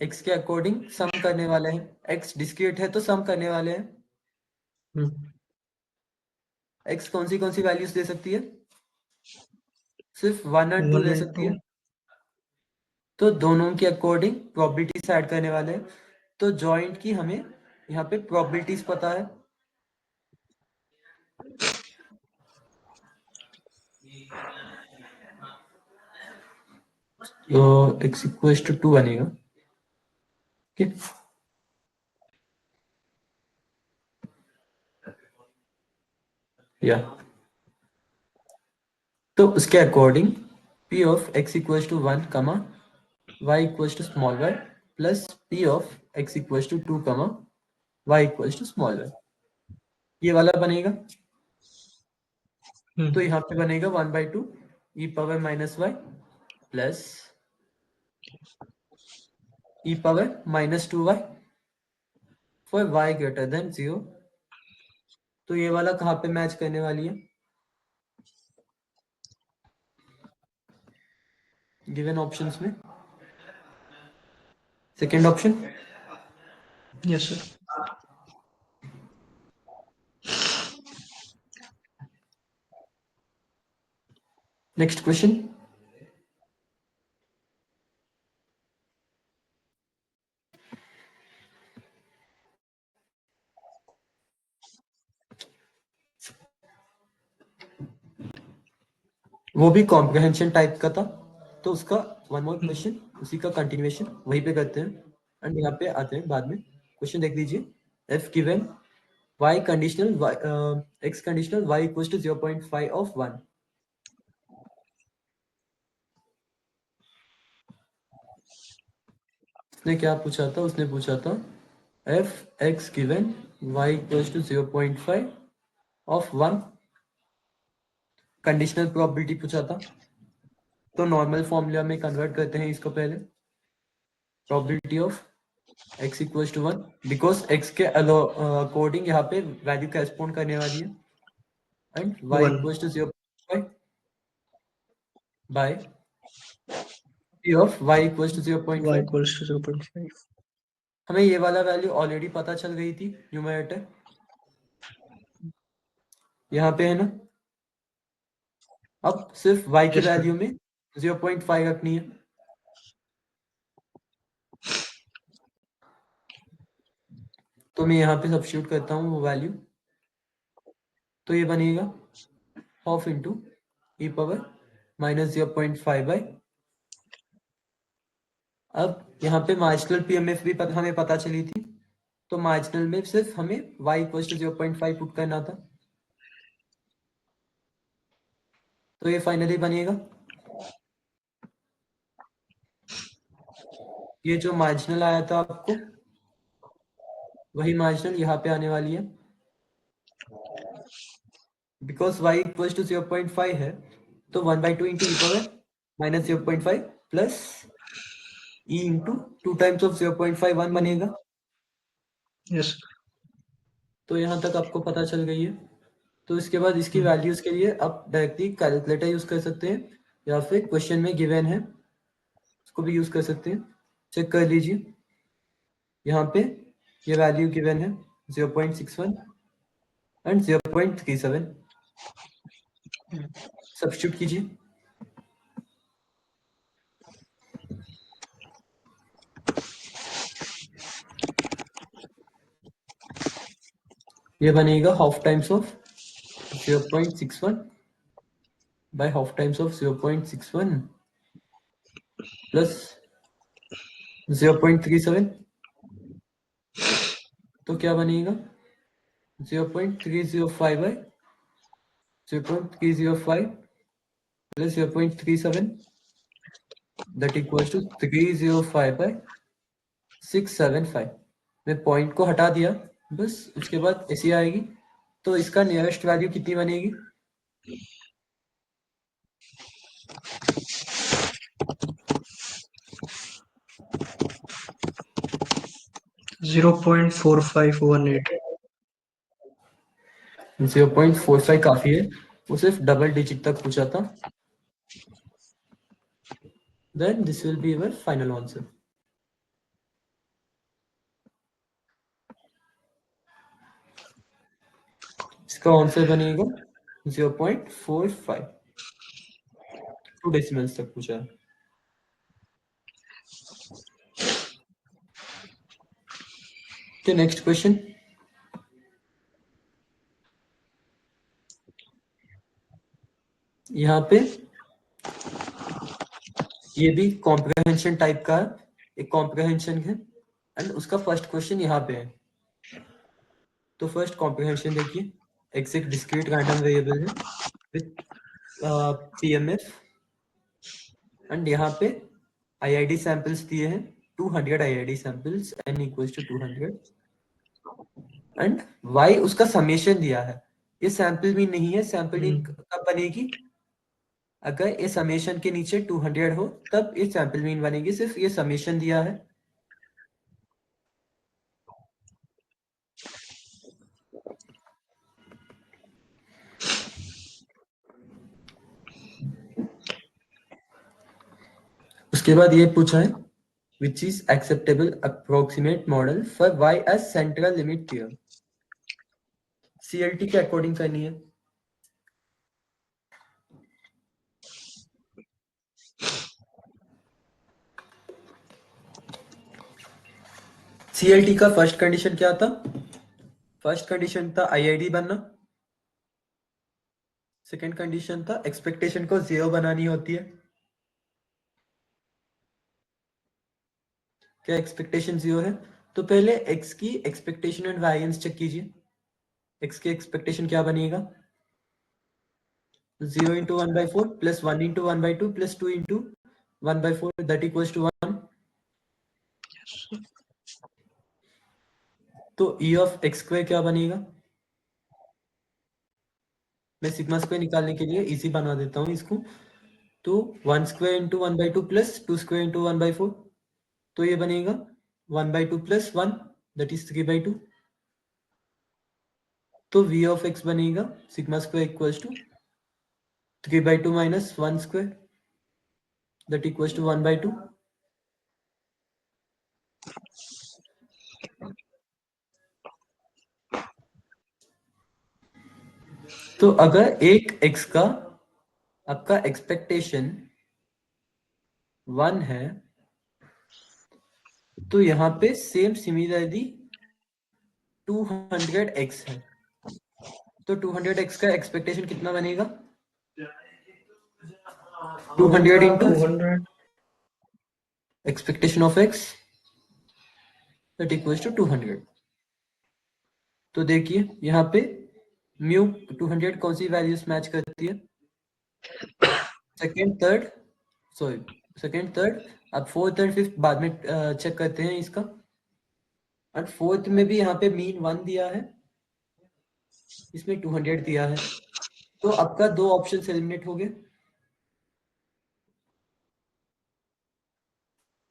x के अकॉर्डिंग सम करने वाले हैं, x डिस्क्रीट है तो सम करने वाले हैं. Hmm. x कौन सी वैल्यूज दे सकती है, सिर्फ 1 और 2 1 दे and सकती 2. है, तो दोनों के अकॉर्डिंग प्रोबेबिलिटीज ऐड करने वाले हैं. तो जॉइंट की हमें यहाँ पे प्रोबेबिलिटीज पता है, तो x इक्वल्स टू 2 बनेगा. ठीक, या तो उसके according p of x equals to 1 comma y equals to small y plus p of x equals to 2 comma y equals to small y, ये वाला बनेगा. Hmm. तो यहाँ पे बनेगा 1/2 e power minus y plus e power minus 2y for y greater than 0. तो ये वाला कहाँ पे मैच करने वाली है, गिवन ऑप्शंस में second option. Yes, sir. Next question. वो भी कॉम्प्रिहेंशन टाइप का था, तो उसका वन मोर क्वेश्चन, उसी का कंटिन्यूएशन वहीं पे करते हैं एंड यहाँ पे आते हैं बाद में। क्वेश्चन देख लीजिए। F given y conditional x conditional y equals to 0.5 of 1। उसने क्या पूछा था? उसने पूछा था f x given y equals to 0.5 of 1, conditional probability पूछा था। तो नॉर्मल फॉर्मूला में कन्वर्ट करते हैं इसको पहले। Probability of x equals to 1, because x के अकॉर्डिंग यहाँ पे वैल्यू करेस्पॉन्ड करने वाली है, and y 1 equals to 0.5 by p of y equals to y 0.5। equals to 0.5. हमें ये वाला वैल्यू ऑलरेडी पता चल गई थी न्यूमरेटर, यहाँ पे है ना। अब सिर्फ y की Yes, sir. वैल्यू में 0.5 रखनी है। तो मैं यहाँ पे सब्स्टिट्यूट करता हूँ वो वैल्यू, तो ये बनेगा half into e power minus 0.5 by. अब यहाँ पे मार्जिनल पीएमएफ भी हमें पता चली थी, तो मार्जिनल में सिर्फ हमें y इक्वल टू 0.5 पुट करना था। तो ये फाइनली बनेगा, ये जो मार्जिनल आया था आपको, वही मार्जिनल यहाँ पे आने वाली है। बिकॉज y इक्वल टू 0.5 है, तो 1/2 into e power minus 0.5 plus E into 2 times of 0.5 1 बनेगा। Yes. तो यहाँ तक आपको पता चल गई है। तो इसके बाद इसकी Hmm. वैल्यूज के लिए आप डायरेक्टली कैलकुलेटर यूज कर सकते हैं, या फिर क्वेश्चन में गिवन है उसको भी यूज कर सकते हैं। चेक कर लीजिए, यहाँ पे ये वैल्यू गिवन है 0.61 एंड 0.37। सब्स्टिट्यूट कीजिए। ये बनेगा half times of 0.61 by half times of 0.61 plus 0.37। तो क्या बनेगा 0.305 by 0.305 plus 0.37, that equals to 305 by 675। मैं पॉइंट को हटा दिया बस, उसके बाद ऐसी आएगी। तो इसका नियरेस्ट वैल्यू कितनी बनेगी? 0.4518. 0.45 काफी है, वो सिर्फ डबल डिजिट तक पूछा था। Then this will be our final answer. इसका आंसर बनेगा 0.45, 2 डेसिमल्स तक पूछा है। Okay, next question. यहाँ पे ये भी कॉम्प्रिहेंशन टाइप का है, एक कॉम्प्रिहेंशन है, एंड उसका फर्स्ट क्वेश्चन यहाँ पे है। तो फर्स्ट कॉम्प्रिहेंशन देखिए। एक्स एक डिस्क्रीट रैंडम वेरिएबल है विथ पीएमएफ, एंड यहाँ पे आईआईडी सैंपल्स दिए हैं 200 IID samples, n equals to 200, and y उसका समेशन दिया है। ये सैंपल भी नहीं है, सैंपल मीन कब बनेगी? अगर ये समेशन के नीचे 200 हो तब ये सैंपल मीन बनेगी, सिर्फ ये समेशन दिया है। उसके बाद ये पूछा है which is acceptable approximate model for y as central limit theorem। CLT के अकॉर्डिंग करनी है। सीएलटी का फर्स्ट कंडीशन क्या था? फर्स्ट कंडीशन था आईआईडी बनना। सेकंड कंडीशन था एक्सपेक्टेशन को 0 बनानी होती है। क्या एक्सपेक्टेशन 0 है? तो पहले x की एक्सपेक्टेशन एंड वेरिएंस चेक कीजिए। x की एक्सपेक्टेशन क्या बनेगा? 0 into 1/4 plus 1 into 1/2 plus 2 into 1/4 that equals to 1। तो e ऑफ एक्स स्क्वायर क्या बनेगा? मैं सिग्मा स्क्वायर निकालने के लिए इजी बना देता हूँ इसको। तो 1 square into 1/2 plus 2 square into 1/4, तो ये बनेगा 1/2 प्लस 1 दैट इज 3/2। तो v ऑफ x बनेगा sigma square equals to 3/2 minus 1 square that equals to 1/2। तो अगर एक x का आपका एक्सपेक्टेशन 1 है, तो यहाँ पे सेम सिमिलरली 200x है। तो 200x का एक्सपेक्टेशन कितना बनेगा? 200 into 200 expectation of x that equals to 200। तो देखिए यहाँ पे म्यू 200 कौन सी वैल्यूज मैच करती है? Second third, sorry second third, अब फोर्थ एंड फिफ्थ बाद में चेक करते हैं इसका। और फोर्थ में भी यहाँ पे मीन 1 दिया है, इसमें 200 दिया है। तो आपका दो ऑप्शन एलिमिनेट हो गए।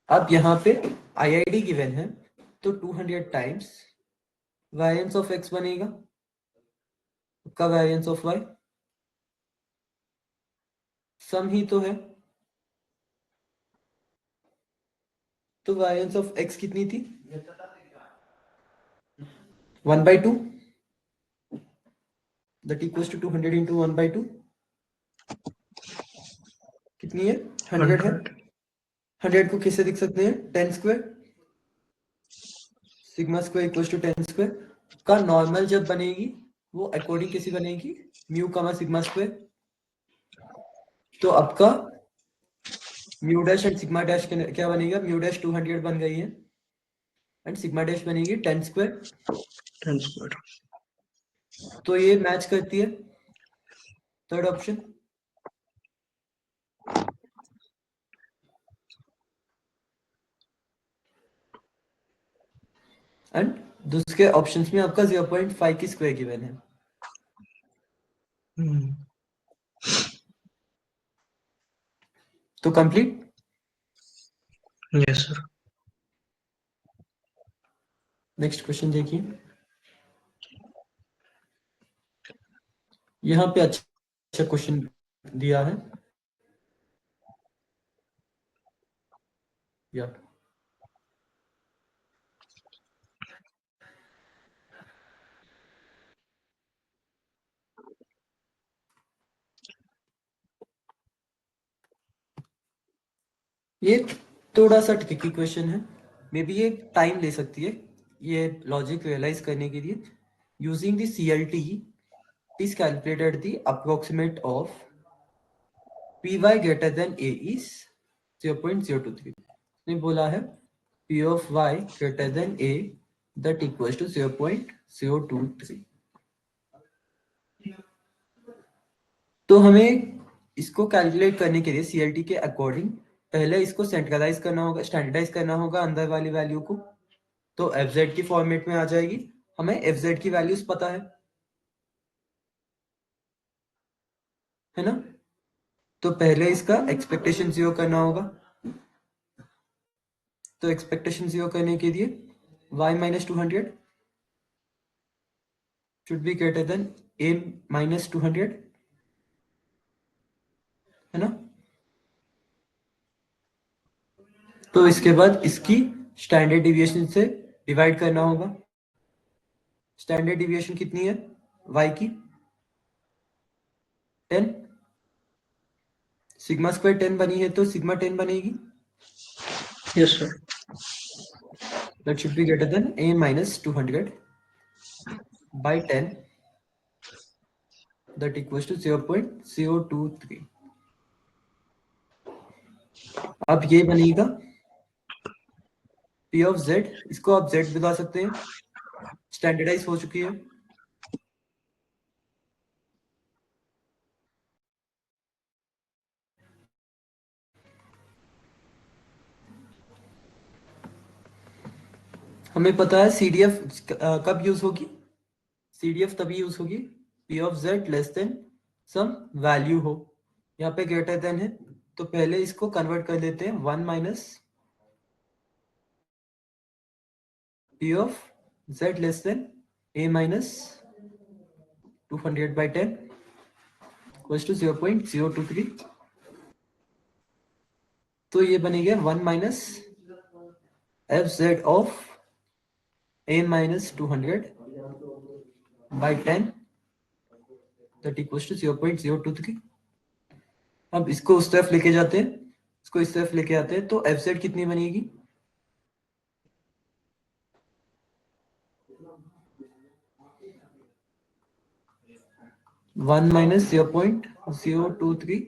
अब यहाँ पे आईआईडी गिवन है, तो 200 टाइम्स वेरिएंस ऑफ एक्स बनेगा, आपका वेरिएंस ऑफ वाई सम ही तो है। तो वेरिएंस ऑफ एक्स कितनी थी? 1/2 दैट इक्वल्स टू 200 इंटू 1/2 कितनी है? 100 है। 100 100 को किससे लिख सकते हैं? 10 square, sigma square equals to 10 square. का नॉर्मल जब बनेगी वो अकॉर्डिंग किसी बनेगी? Mu comma sigma square. तो आपका mu dash and sigma dash क्या बनेगा? म्यू डैश 200 बन गई है एंड सिग्मा डैश बनेगी 10 स्क्वायर। 10 square। तो ये मैच करती है थर्ड ऑप्शन। एंड दूसरे ऑप्शंस में आपका 0.5 की स्क्वायर गिवन है। तो complete. Yes sir. Next question देखिए। यहाँ पे अच्छा क्वेश्चन दिया है या ये थोड़ा सा ट्रिकी क्वेश्चन है, मे बी ये टाइम ले सकती है ये लॉजिक रियलाइज करने के लिए। Using the CLT is calculated the approximate of p y greater than a is 0.023। ने बोला है p of y greater than a that equals to 0.023। तो हमें इसको कैलकुलेट करने के लिए CLT के अकॉर्डिंग पहले इसको सेंट्रलाइज करना होगा, स्टैंडर्डाइज करना होगा अंदर वाली वैल्यू को। तो FZ की फॉर्मेट में आ जाएगी। हमें FZ की वैल्यूज पता है ना? तो पहले इसका एक्सपेक्टेशन 0 करना होगा। तो एक्सपेक्टेशन 0 करने के लिए y minus 200 should be greater than a minus 200, है ना? तो इसके बाद इसकी स्टैंडर्ड डिविएशन से डिवाइड करना होगा। स्टैंडर्ड डिविएशन कितनी है y की? 10। सिग्मा स्क्वायर 10 बनी है तो सिग्मा 10 बनेगी। Yes sir. that should be greater than a minus 200 by 10, that equals to 0.023. अब ये बनेगा p of z, इसको आप z बता सकते हैं, स्टैंडर्डाइज हो चुकी है। हमें पता है CDF कब यूज होगी, CDF तभी यूज होगी p of z less than some value हो, यहाँ पे ग्रेटर देन है, तो पहले इसको कन्वर्ट कर लेते हैं 1 minus p of z less than a minus 200 by 10 equals to 0.023। तो ये बनेगा 1 minus f z of a minus 200 by 10 that equals to 0.023। अब इसको उस तरफ लेके जाते हैं, इसको इस तरफ लेके आते हैं, तो एफ जेड कितनी बनेगी, one minus 0.023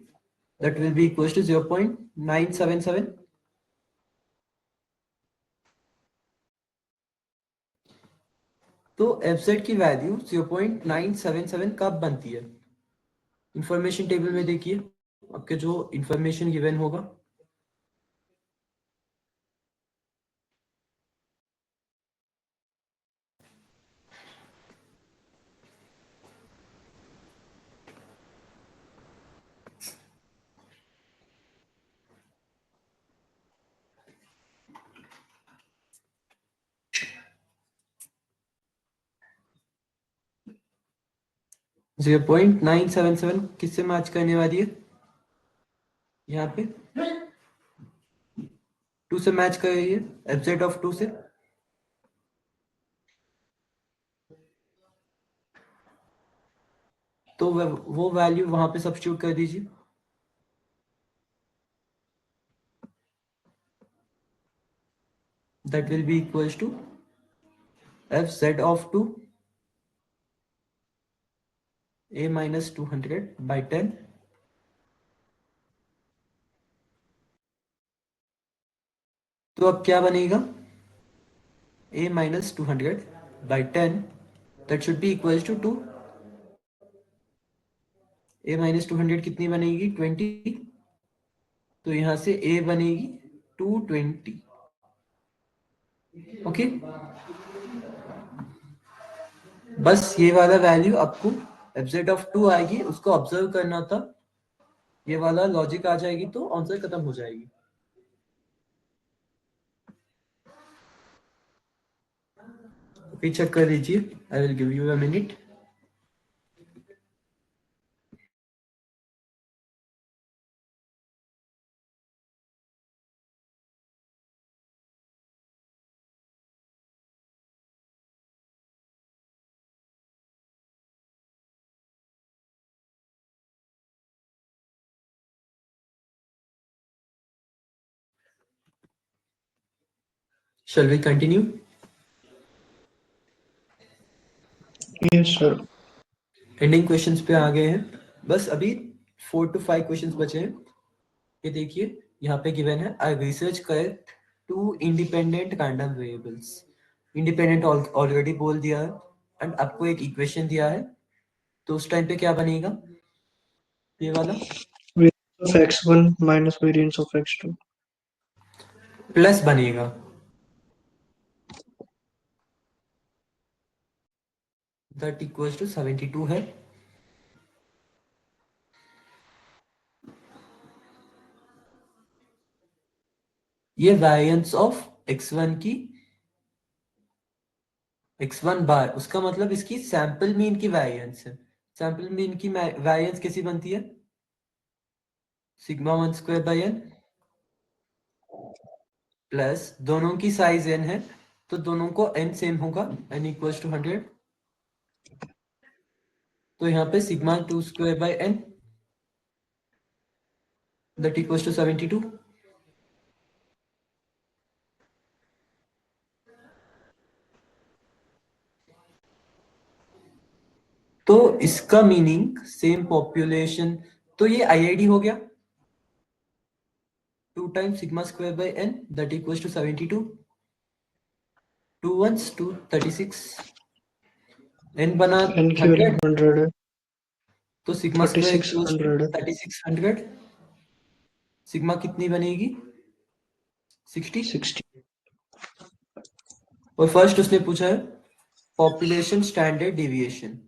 that will be equals to 0.977। तो एफ जेड की वैल्यू 0.977 कब बनती है, इंफॉर्मेशन टेबल में देखिए, आपके जो इंफॉर्मेशन गिवन होगा, zero point nine seven seven किससे मैच करने वाली है, यहाँ पे 2 से मैच कर रही है, एफ जेड ऑफ 2 से, तो वो वैल्यू वहां पे सब्स्टिट्यूट कर दीजिए, that will be equals to fz of 2 a minus 200 by 10। तो अब क्या बनेगा, a minus 200 by 10 that should be equals to 2, a minus 200 कितनी बनेगी 20, तो यहां से a बनेगी 220। ओके, बस ये वाला वैल्यू आपको fz of 2 आएगी, उसको ऑब्जर्व करना था, ये वाला लॉजिक आ जाएगी तो आंसर खत्म हो जाएगी। चेक कर लीजिए, I will give you a minute. Shall we continue? Yes, sir. Ending questions पे आ गए हैं, बस अभी 4 to 5 क्वेश्चंस बचे हैं। ये देखिए यहाँ पे गिवन है, I research correct 2 independent random variables, independent already बोल दिया है, एंड आपको एक इक्वेशन दिया है, तो उस टाइम पे क्या बनेगा, ये वाला Variance of x1 minus variance of x2. Plus बनेगा, दैट इक्वल्स टू 72 है। ये वेरिएंस ऑफ x1 की x1 बार, उसका मतलब इसकी सैंपल मीन की वेरिएंस है। सैंपल मीन की वेरिएंस कैसी बनती है, sigma 1 square by n plus दोनों की साइज n है, तो दोनों को n सेम होगा, n इक्वल्स टू 100, तो यहाँ पे sigma 2 square by n that equals to 72। तो इसका मीनिंग सेम पॉपुलेशन, तो ये आईआईडी हो गया 2 times sigma square by n that equals to 72, 2 ones 2 36, n बना n की वैल्यू 100, 100 है, तो सिग्मा स्क्वायर इक्वल्स टू 3600 है, 3600, सिग्मा कितनी बनेगी 60। 60। और फर्स्ट उसने पूछा है population standard deviation,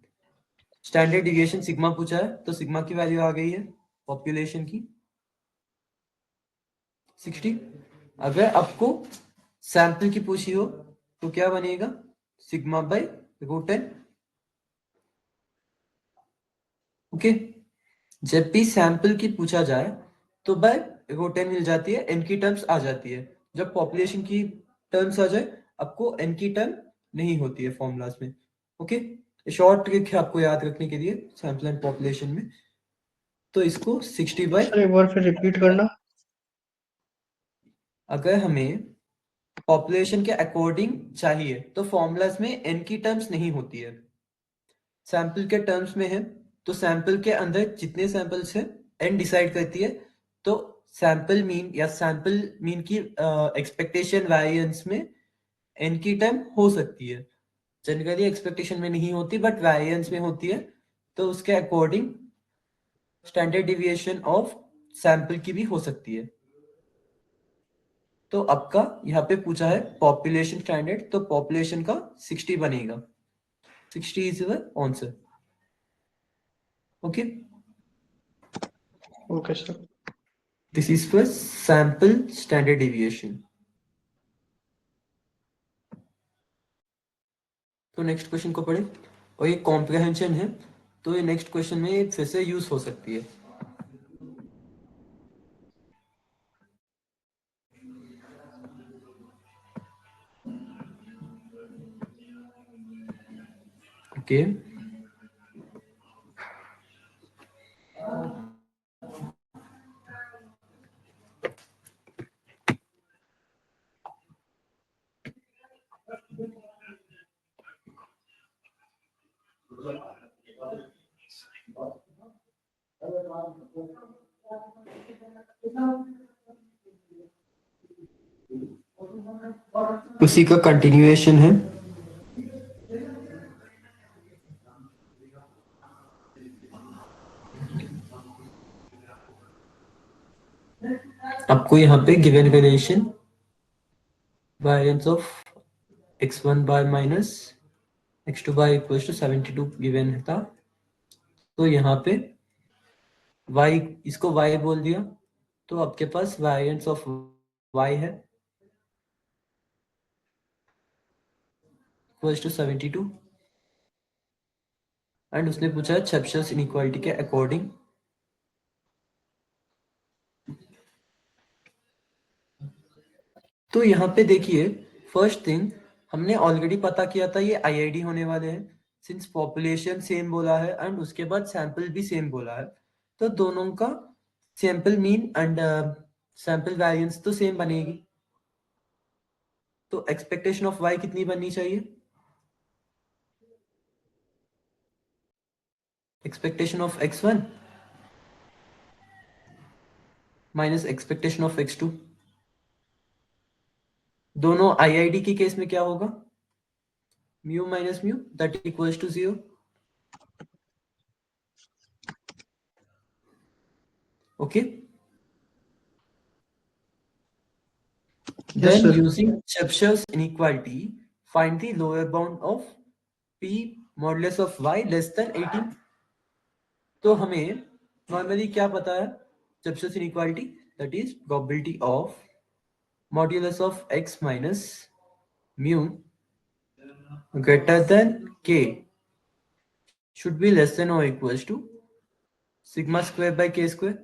standard deviation sigma पूछा है, तो सिग्मा की वैल्यू आ गई है पॉपुलेशन की 60। अगर आपको सैंपल की पूछी हो तो क्या बनेगा sigma by root n. Okay, जब भी सैंपल की पूछा जाए तो बाय रूट एन मिल जाती है, एन की टर्म्स आ जाती है। जब पॉपुलेशन की टर्म्स आ जाए आपको एन की टर्म नहीं होती है फॉर्मूलाज में। ओके, शॉर्ट ट्रिक है आपको याद रखने के लिए सैंपल एंड पॉपुलेशन में। तो इसको 60 बाय, सर एक बार फिर रिपीट करना। अगर हमें पॉपुलेशन के अकॉर्डिंग चाहिए तो फॉर्मूलाज में एन की टर्म्स नहीं होती है, सैंपल के टर्म्स में है। तो सैंपल के अंदर जितने सैंपल्स हैं एन डिसाइड करती है। तो सैंपल मीन या सैंपल मीन की एक्सपेक्टेशन वेरिएंस में एन की टर्म हो सकती है, जनरली एक्सपेक्टेशन में नहीं होती बट वेरिएंस में होती है। तो उसके according standard deviation of sample की भी हो सकती है। तो आपका यहाँ पे पूछा है पॉपुलेशन स्टैंडर्ड, तो पॉपुलेशन का 60 बनेगा, 60 is the answer. Okay, okay sir. This is for sample standard deviation. तो नेक्स्ट क्वेश्चन को पढ़े, और ये कॉम्प्रिहेंशन है, तो ये नेक्स्ट क्वेश्चन में फिर से यूज हो सकती है। ओके, उसी का कंटिन्यूएशन है। आपको यहाँ पे given relation variance of x1 by minus x2 by equals to 72 given था। तो यहाँ पे y, इसको y बोल दिया, तो आपके पास वेरिएंस ऑफ y है इक्वल्स टू 72, एंड उसने पूछा है चेबीशेव इनइक्वालिटी के अकॉर्डिंग। तो यहाँ पे देखिए, फर्स्ट थिंग हमने ऑलरेडी पता किया था ये आईआईडी होने वाले हैं, सिंस पॉपुलेशन सेम बोला है एंड उसके बाद सैंपल भी सेम बोला है, तो दोनों का sample mean and sample variance तो सेम बनेगी। तो एक्सपेक्टेशन ऑफ y कितनी बननी चाहिए, expectation of x1 minus expectation of x2। दोनों आईआईडी के केस में क्या होगा, mu minus mu that equals to 0। Okay, yes then सर। using Chebyshev inequality find the lower bound of p modulus of y less than 18। तो हमें normally क्या पता है Chebyshev inequality, that is probability of modulus of x minus mu greater than k should be less than or equals to sigma square by k square।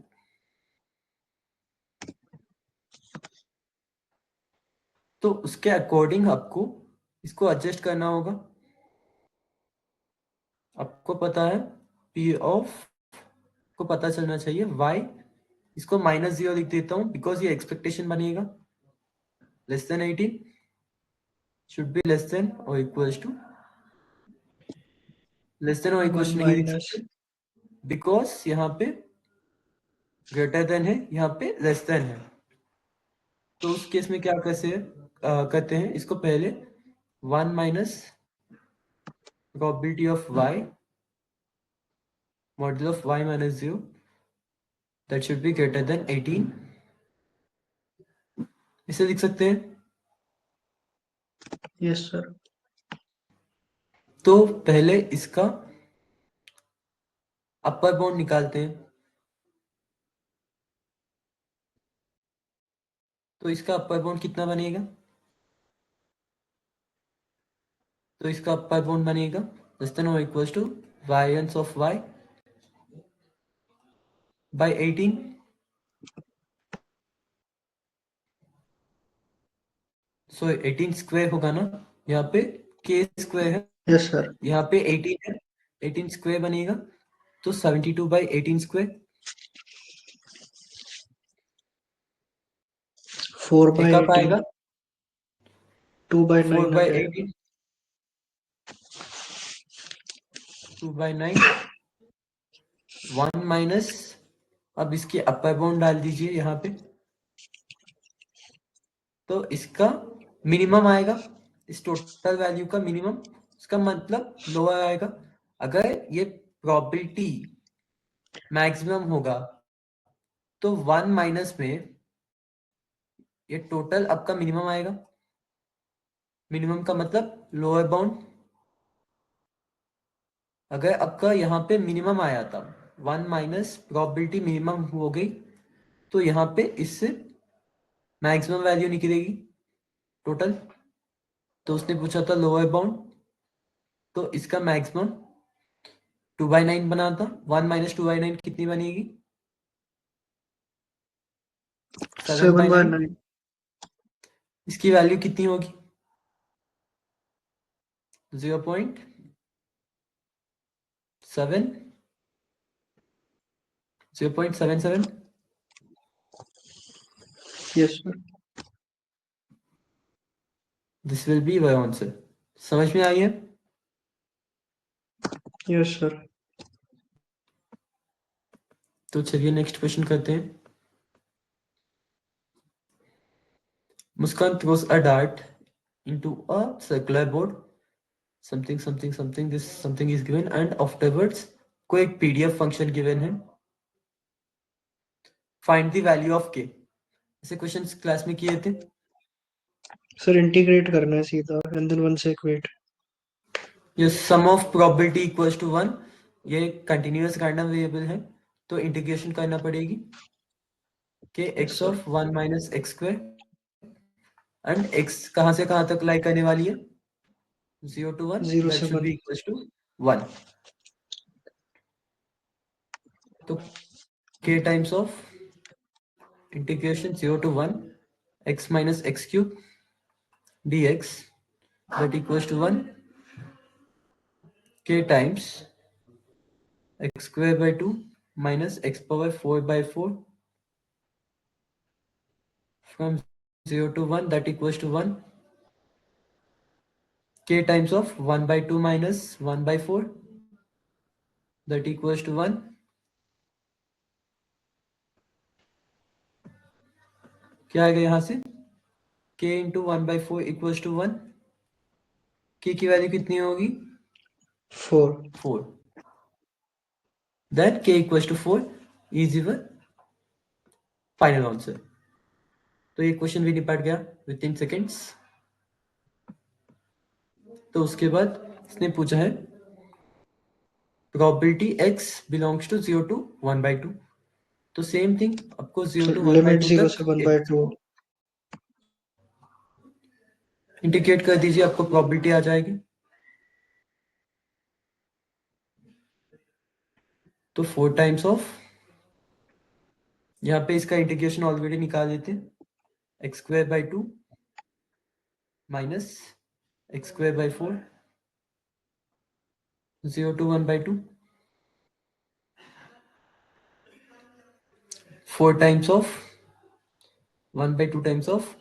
तो उसके according आपको इसको adjust करना होगा। आपको पता है p ऑफ को पता चलना चाहिए y, इसको -0 लिख देता हूं बिकॉज ये एक्सपेक्टेशन बनेगा, less then 18 should be less than और इक्वल्स टू लेस देन और इक्वल वन टू नहीं लिख माइनस, सकते, बिकॉज यहाँ पे ग्रेटर देन है, यहाँ पे लेस देन है। तो उस केस में क्या करते हैं इसको पहले 1 minus probability of y module of y minus 0 that should be greater than 18, इसे लिख सकते हैं। Yes sir. तो पहले इसका अपर बाउंड निकालते हैं। तो इसका अपर बाउंड कितना बनेगा? तो इसका अपर बाउंड बनेगा लेस देन और equal to variance of y by 18। So 18 square होगा ना, यहाँ पे k स्क्वायर है, यस सर। यहाँ पे 18 है, 18 स्क्वायर बनेगा तो 72 बाई 18 स्क्वायर। 4 एक बाई कप 18, आएगा 2 बाई 4 9 आ बाई जाएगा। 18, 2 बाई 9, 1 माइनस, अब इसके अपर बाउंड डाल दीजिए यहाँ पे, तो इसका मिनिमम आएगा, इस टोटल वैल्यू का मिनिमम, इसका मतलब लोअर आएगा। अगर ये प्रोबेबिलिटी मैक्सिमम होगा तो 1 माइनस में ये टोटल आपका मिनिमम आएगा। मिनिमम का मतलब लोअर बाउंड। अगर आपका यहाँ पे मिनिमम आया था, 1 माइनस प्रोबेबिलिटी मिनिमम हो गई, तो यहाँ पे इससे मैक्सिमम वैल्यू निकलेगी टोटल। तो उसने पूछा था लोअर बाउंड, तो इसका मैक्सिमम 2 बाई 9 बना था। 1 माइनस 2 बाई 9 कितनी बनेगी? 7 7 बाई बाई 9। 9, इसकी वैल्यू कितनी होगी? 0.7, 0.77। Yes sir. This will be your answer. समझ में आई है? Yes sir. तो चलिए नेक्स्ट क्वेश्चन करते हैं। Muskan throws a dart into a circular board, something something something, this something is given, and afterwards को एक pdf function given है, find the value of k। ऐसे क्वेश्चंस क्लास में किए थे। सर इंटीग्रेट करना है सीधा, एंड देन 1 से इक्वेट। ये सम ऑफ प्रोबेबिलिटी इक्वल्स टू 1, ये कंटिन्यूअस रैंडम वेरिएबल है, तो इंटीग्रेशन करना पड़ेगी के yes x sir. Of 1 minus x square, and x कहाँ से कहाँ तक लाई करने वाली है? 0 to 1, 0 that से should 1। be equals to 1। तो k times of integration 0 to 1 x minus x cube dx that equals to 1 k times x square by 2 minus x power 4 by 4 from 0 to 1 that equals to 1 k times of 1 by 2 minus 1 by 4 that equals to 1। क्या आएगा यहाँ से? k into 1 by 4 equals to 1। k की value कितनी होगी? 4। 4। then k equals to 4 is your final answer। तो ये question भी निपट गया विद इन सेकेंड्स। तो उसके बाद इसने पूछा है probability x belongs to 0 to 1 by 2। तो सेम थिंग, आपको 0 टू 1 by लिमिट 2 0 तक से 1 बाई 2। इंडिकेट कर दीजिए, आपको प्रोबेबिलिटी आ जाएगी। तो 4 टाइम्स ऑफ, यहाँ पे इसका इंटीग्रेशन ऑलरेडी निकाल देते हैं, x square by 2 minus x square by 4, 0 to 1 by 2, 4 times of 1 by 2 times of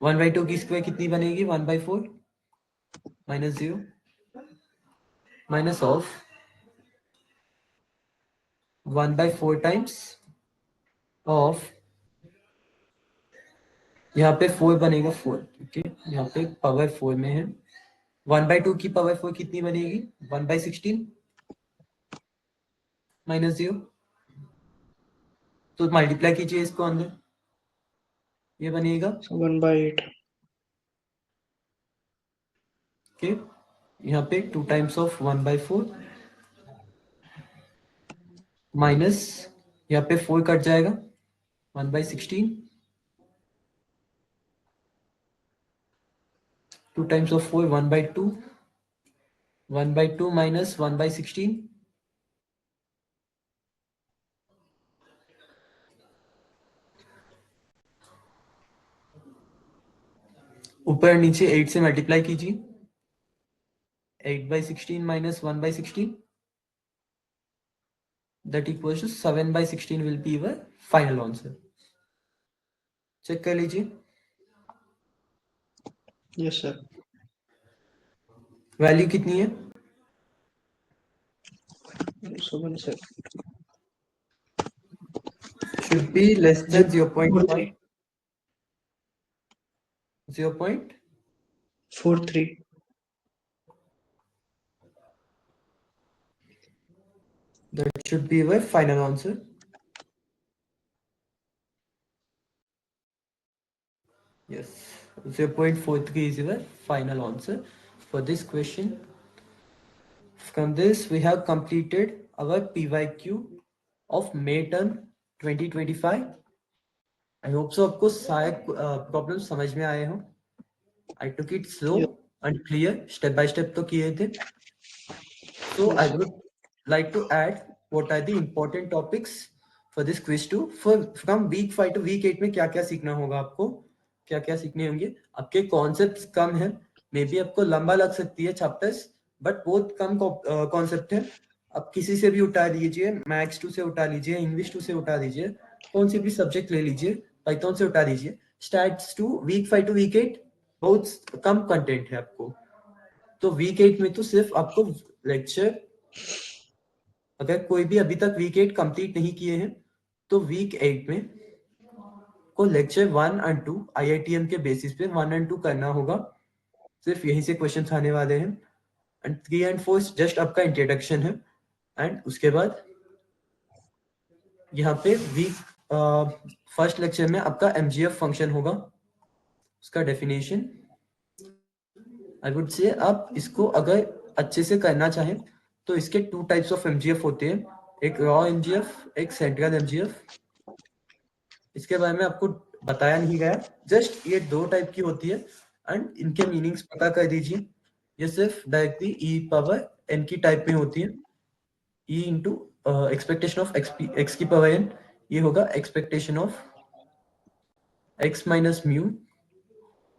1 by 2 की स्क्वायर कितनी बनेगी? 1 by 4 minus 0, minus of 1/4 times of, यहाँ पे 4 बनेगा 4, ओके, यहाँ पे पावर 4 में है। 1/2 की पावर 4 कितनी बनेगी? 1/16 माइनस 0। तो मल्टीप्लाई कीजिए इसको अंदर, ये बनेगा 1/8। ओके, यहाँ पे 2 टाइम्स ऑफ 1/4 माइनस, यहाँ पे 4 कट जाएगा, 1/16, 2 टाइम्स ऑफ 4 1/2, 1/2 माइनस 1/16, ऊपर नीचे 8 से मल्टीप्लाई कीजिए, 8/16 minus 1/16, that equals to 7/16 will be your final answer. Check कर लीजिए, यस सर। वैल्यू कितनी है? 7 sir. should be less than 0.43। 0.0. 43। That should be your final answer. Yes, 0.43 is your final answer for this question. From this, we have completed our PYQ of May term 2025. I hope so आपको सारे problem समझ में आए हों. I took it slow and clear, step by step तो किए थे. So I would like to add what are the important topics for this quiz 2. From week 5 to week 8 में क्या क्या सीखना होगा आपको, क्या क्या सीखने होंगे. आपके कॉन्सेप्ट्स कम है, मे बी आपको लंबा लग सकती है चैप्टर्स, बट बहुत कम कॉन्सेप्ट है. आप किसी से भी उठा लीजिए, मैथ्स 2 से उठा लीजिए, इंग्लिश 2 से उठा लीजिए, कौन सी भी सब्जेक्ट ले लीजिए, पाइथन से उठा लीजिए. स्टैट्स 2 वीक 5 टू वीक 8 बहुत कम कंटेंट है आपको. तो वीक 8 में तो सिर्फ आपको लेक्चर, अगर कोई भी अभी तक वीक 8 कंप्लीट नहीं किए हैं तो वीक 8 में को लेक्चर 1 एंड 2 आईआईटीएम के बेसिस पे 1 एंड 2 करना होगा. सिर्फ यहीं से क्वेश्चन आने वाले हैं. एंड 3 एंड 4 जस्ट आपका इंट्रोडक्शन है. एंड उसके बाद यहाँ पे वीक फर्स्ट लेक्चर में आपका एमजीएफ फंक्शन होगा, उसका डेफिनेशन. आई वुड से आप इसको अगर अच्छे से करना चाहें तो इसके 2 टाइप्स ऑफ एमजीएफ होते हैं, एक रॉ एमजीएफ, एक सेंट्रल एमजीएफ. इसके बारे में आपको बताया नहीं गया, जस्ट ये 2 टाइप की होती है एंड इनके मीनिंग्स पता कर दीजिए. ये सिर्फ डायरेक्टली ई पावर एन की टाइप में होती है. E into expectation of x की पावर एन, ये होगा expectation of x minus mu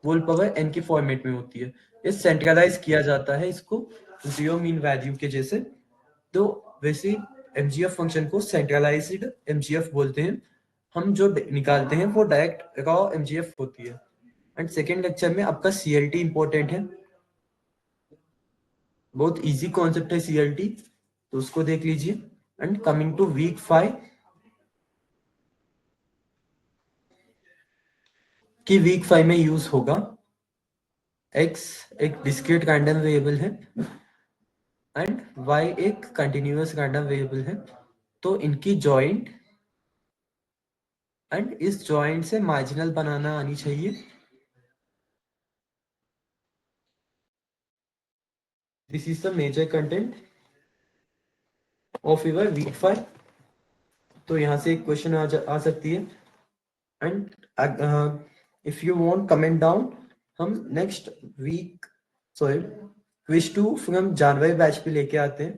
whole power n की फॉर्मेट में होती है. ये सेंट्रलाइज किया जाता है इसको जीरो मीन वैल्यू के जैसे. तो वैसे एमजीएफ फंक्शन को सेंट्रलाइज्ड एमजीएफ बोलते हैं. हम जो निकालते हैं वो डायरेक्ट रॉ एमजीएफ होती है. एंड सेकेंड लेक्चर में आपका सीएलटी इंपॉर्टेंट है, बहुत इजी कॉन्सेप्ट है सीएलटी, तो उसको देख लीजिए. एंड कमिंग टू वीक 5, कि वीक 5 में यूज होगा x एक डिस्क्रीट रैंडम वेरिएबल है एंड y एक कंटिन्यूअस रैंडम वेरिएबल है. तो इनकी जॉइंट एंड इस जॉइंट से मार्जिनल बनाना आनी चाहिए. This is the major content of your week 5. तो यहाँ से एक क्वेश्चन आ सकती है. And if you want comment down, हम next week sorry quiz 2 from January batch पे लेके आते हैं.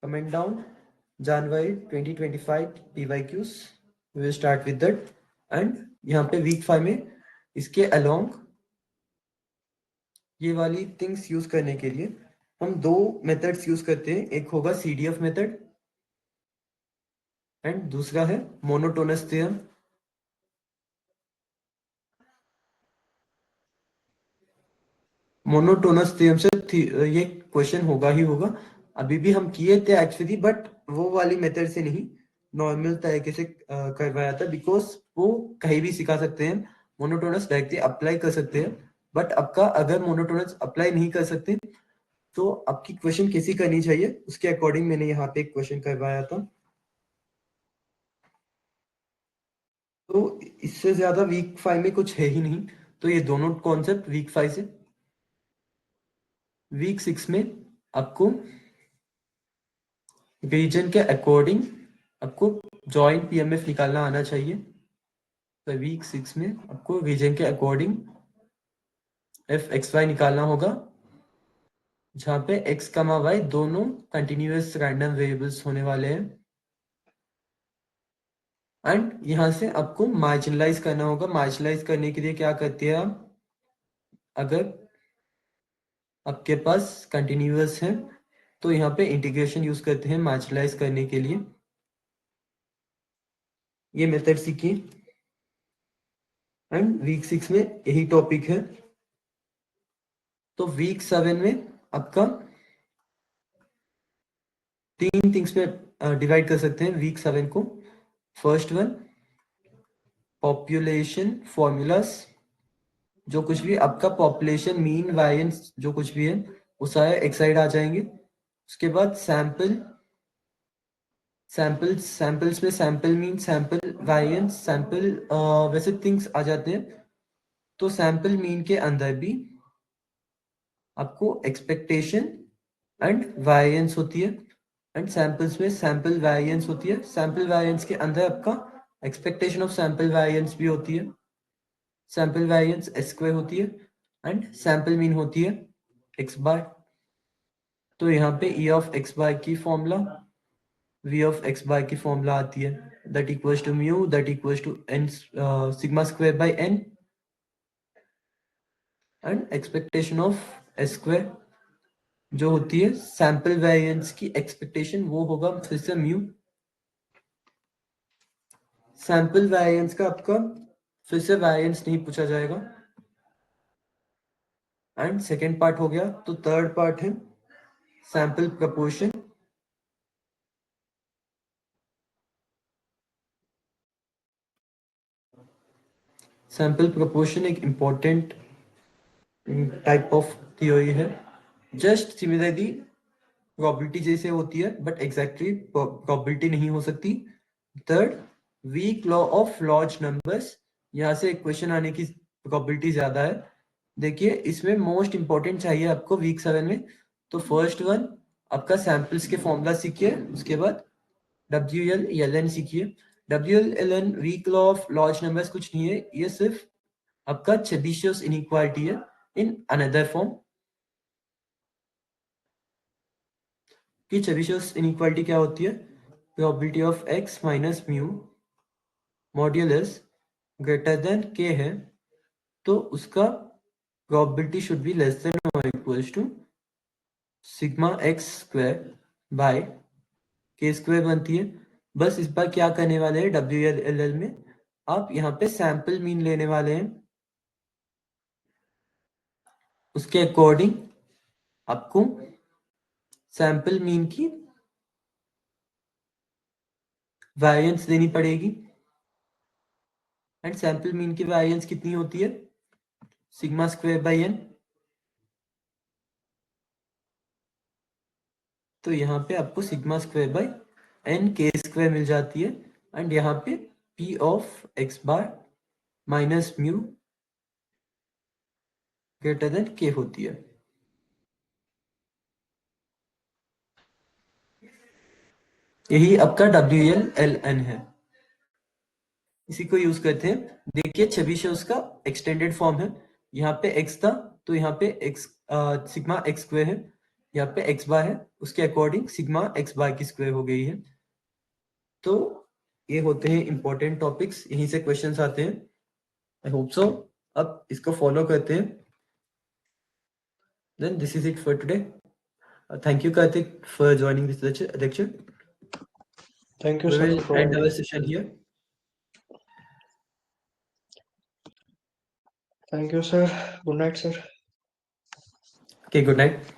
Comment down January 2025 PYQs, we will start with that. And यहाँ पे वीक 5 में इसके अलोंग ये वाली थिंग्स यूज करने के लिए हम 2 मेथड्स यूज करते हैं. एक होगा CDF मेथड एंड दूसरा है मोनोटोनस थ्योरम. मोनोटोनस थ्योरम से ये क्वेश्चन होगा ही होगा। अभी भी हम किए थे एक्चुअली, बट वो वाली मेथड से नहीं, नॉर्मल तरीके से करवाया था, बिकॉज वो कहीं भी सिखा सकते हैं, मोनोटोनस डायरेक्टली अप्लाई कर सकते हैं। बट आपका अगर मोनोटोनस अप्लाई नहीं कर सकते तो आपकी क्वेश्चन कैसी करनी चाहिए उसके अकॉर्डिंग मैंने यहाँ पे एक क्वेश्चन करवाया था। तो इससे ज्यादा वीक 5 में कुछ है ही नहीं, तो ये दोनों कॉन्सेप्ट वीक 5 से। वीक 6 में आपको रीजन के अकॉर्डिंग आपको जॉइंट पीएमएफ निकालना आना चाहिए। तो वीक 6 में आपको रीजन के अकॉर्डिंग एफ एक्स वाई निकालना होगा, जहाँ पे एक्स कमा वाई दोनों कंटिन्यूअस रैंडम वेरिएबल्स होने वाले हैं। एंड यहाँ से आपको मार्जिनलाइज करना होगा। मार्जिनलाइज करने के लिए क्या करते हैं आप, अगर आपके पास कंटिन्यूअस है तो यहाँ पे इंटीग्रेशन यूज करते हैं मार्जिनलाइज करने के लिए। ये मेथड सीखिए। एंड वीक 6 में यही टॉपिक है। तो वीक 7 में आपका 3 थिंग्स में डिवाइड कर सकते हैं वीक 7 को। First one, population formulas. जो कुछ भी आपका पॉपुलेशन मीन वेरिएंस जो कुछ भी है वो सारे एक साइड आ जाएंगे। उसके बाद सैंपल्स में sample mean, sample variance, sample वैसे थिंग्स आ जाते हैं। तो सैंपल मीन के अंदर भी आपको एक्सपेक्टेशन एंड वेरिएंस होती है, एंड सैंपल्स में सैंपल वेरिएंस होती है। सैंपल वेरिएंस के अंदर आपका एक्सपेक्टेशन ऑफ सैंपल वेरिएंस भी होती है। सैंपल वेरिएंस एस स्क्वायर होती है एंड सैंपल मीन होती है एक्स बार। तो यहाँ पे ई ऑफ एक्स बार की formula v of x bar की फॉर्मूला आती है, that equals to mu that equals to n sigma square by n, and expectation of s square जो होती है सैंपल वेरिएंस की एक्सपेक्टेशन, वो होगा फिर से म्यू। सैंपल वेरिएंस का आपका फिर से वेरिएंस नहीं पूछा जाएगा। एंड सेकेंड पार्ट हो गया, तो थर्ड पार्ट है सैंपल प्रपोर्शन। सैंपल प्रोपोर्शन एक इंपॉर्टेंट टाइप ऑफ थ्योरी है, जस्ट सिमिलरली प्रोबेबिलिटी जैसे होती है बट एग्जैक्टली प्रोबेबिलिटी नहीं हो सकती। Third, weak law of large numbers. यहाँ से एक क्वेश्चन आने की प्रोबेबिलिटी ज्यादा है। देखिए इसमें मोस्ट इंपॉर्टेंट चाहिए आपको वीक 7 में। तो फर्स्ट वन आपका सैंपल्स के फॉर्मूला सीखिए, उसके बाद WL सीखिए। WL week law of large numbers कुछ नहीं है, ये सिर्फ आपका चेबिशेव इनइक्वालिटी है इन अनदर फॉर्म। कि चेबिशेव इनइक्वालिटी क्या होती है, probability of x minus mu modulus greater than k है, तो उसका probability should be less than और equals to sigma x square by k square बनती है। बस इस बार क्या करने वाले हैं, WL में आप यहाँ पे सैंपल मीन लेने वाले हैं, उसके अकॉर्डिंग आपको सैंपल मीन की वेरिएंस देनी पड़ेगी। एंड सैंपल मीन की वेरिएंस कितनी होती है, सिग्मा स्क्वायर बाय एन। तो यहाँ पे आपको सिग्मा स्क्वायर बाय एन के स्क्वायर मिल जाती है। एंड यहाँ पे P of x bar minus mu greater than के होती है। यही आपका WL है, इसी को यूज करते हैं। देखिए चेबिशेव उसका एक्सटेंडेड फॉर्म है, यहाँ पे x था तो यहाँ पे x सिग्मा एक्स स्क्वायर है, यहाँ पे x बार है, उसके अकॉर्डिंग सिग्मा एक्स बार की स्क्वायर हो गई है। तो ये होते हैं इंपॉर्टेंट टॉपिक्स, यहीं से क्वेश्चंस आते हैं। आई होप सो अब इसको फॉलो करते हैं। Then this is it for today. Thank you, Karthik, for joining this lecture. Thank you, We sir, will for end providing. our session here. Thank you, sir. Good night, sir. Okay, good night.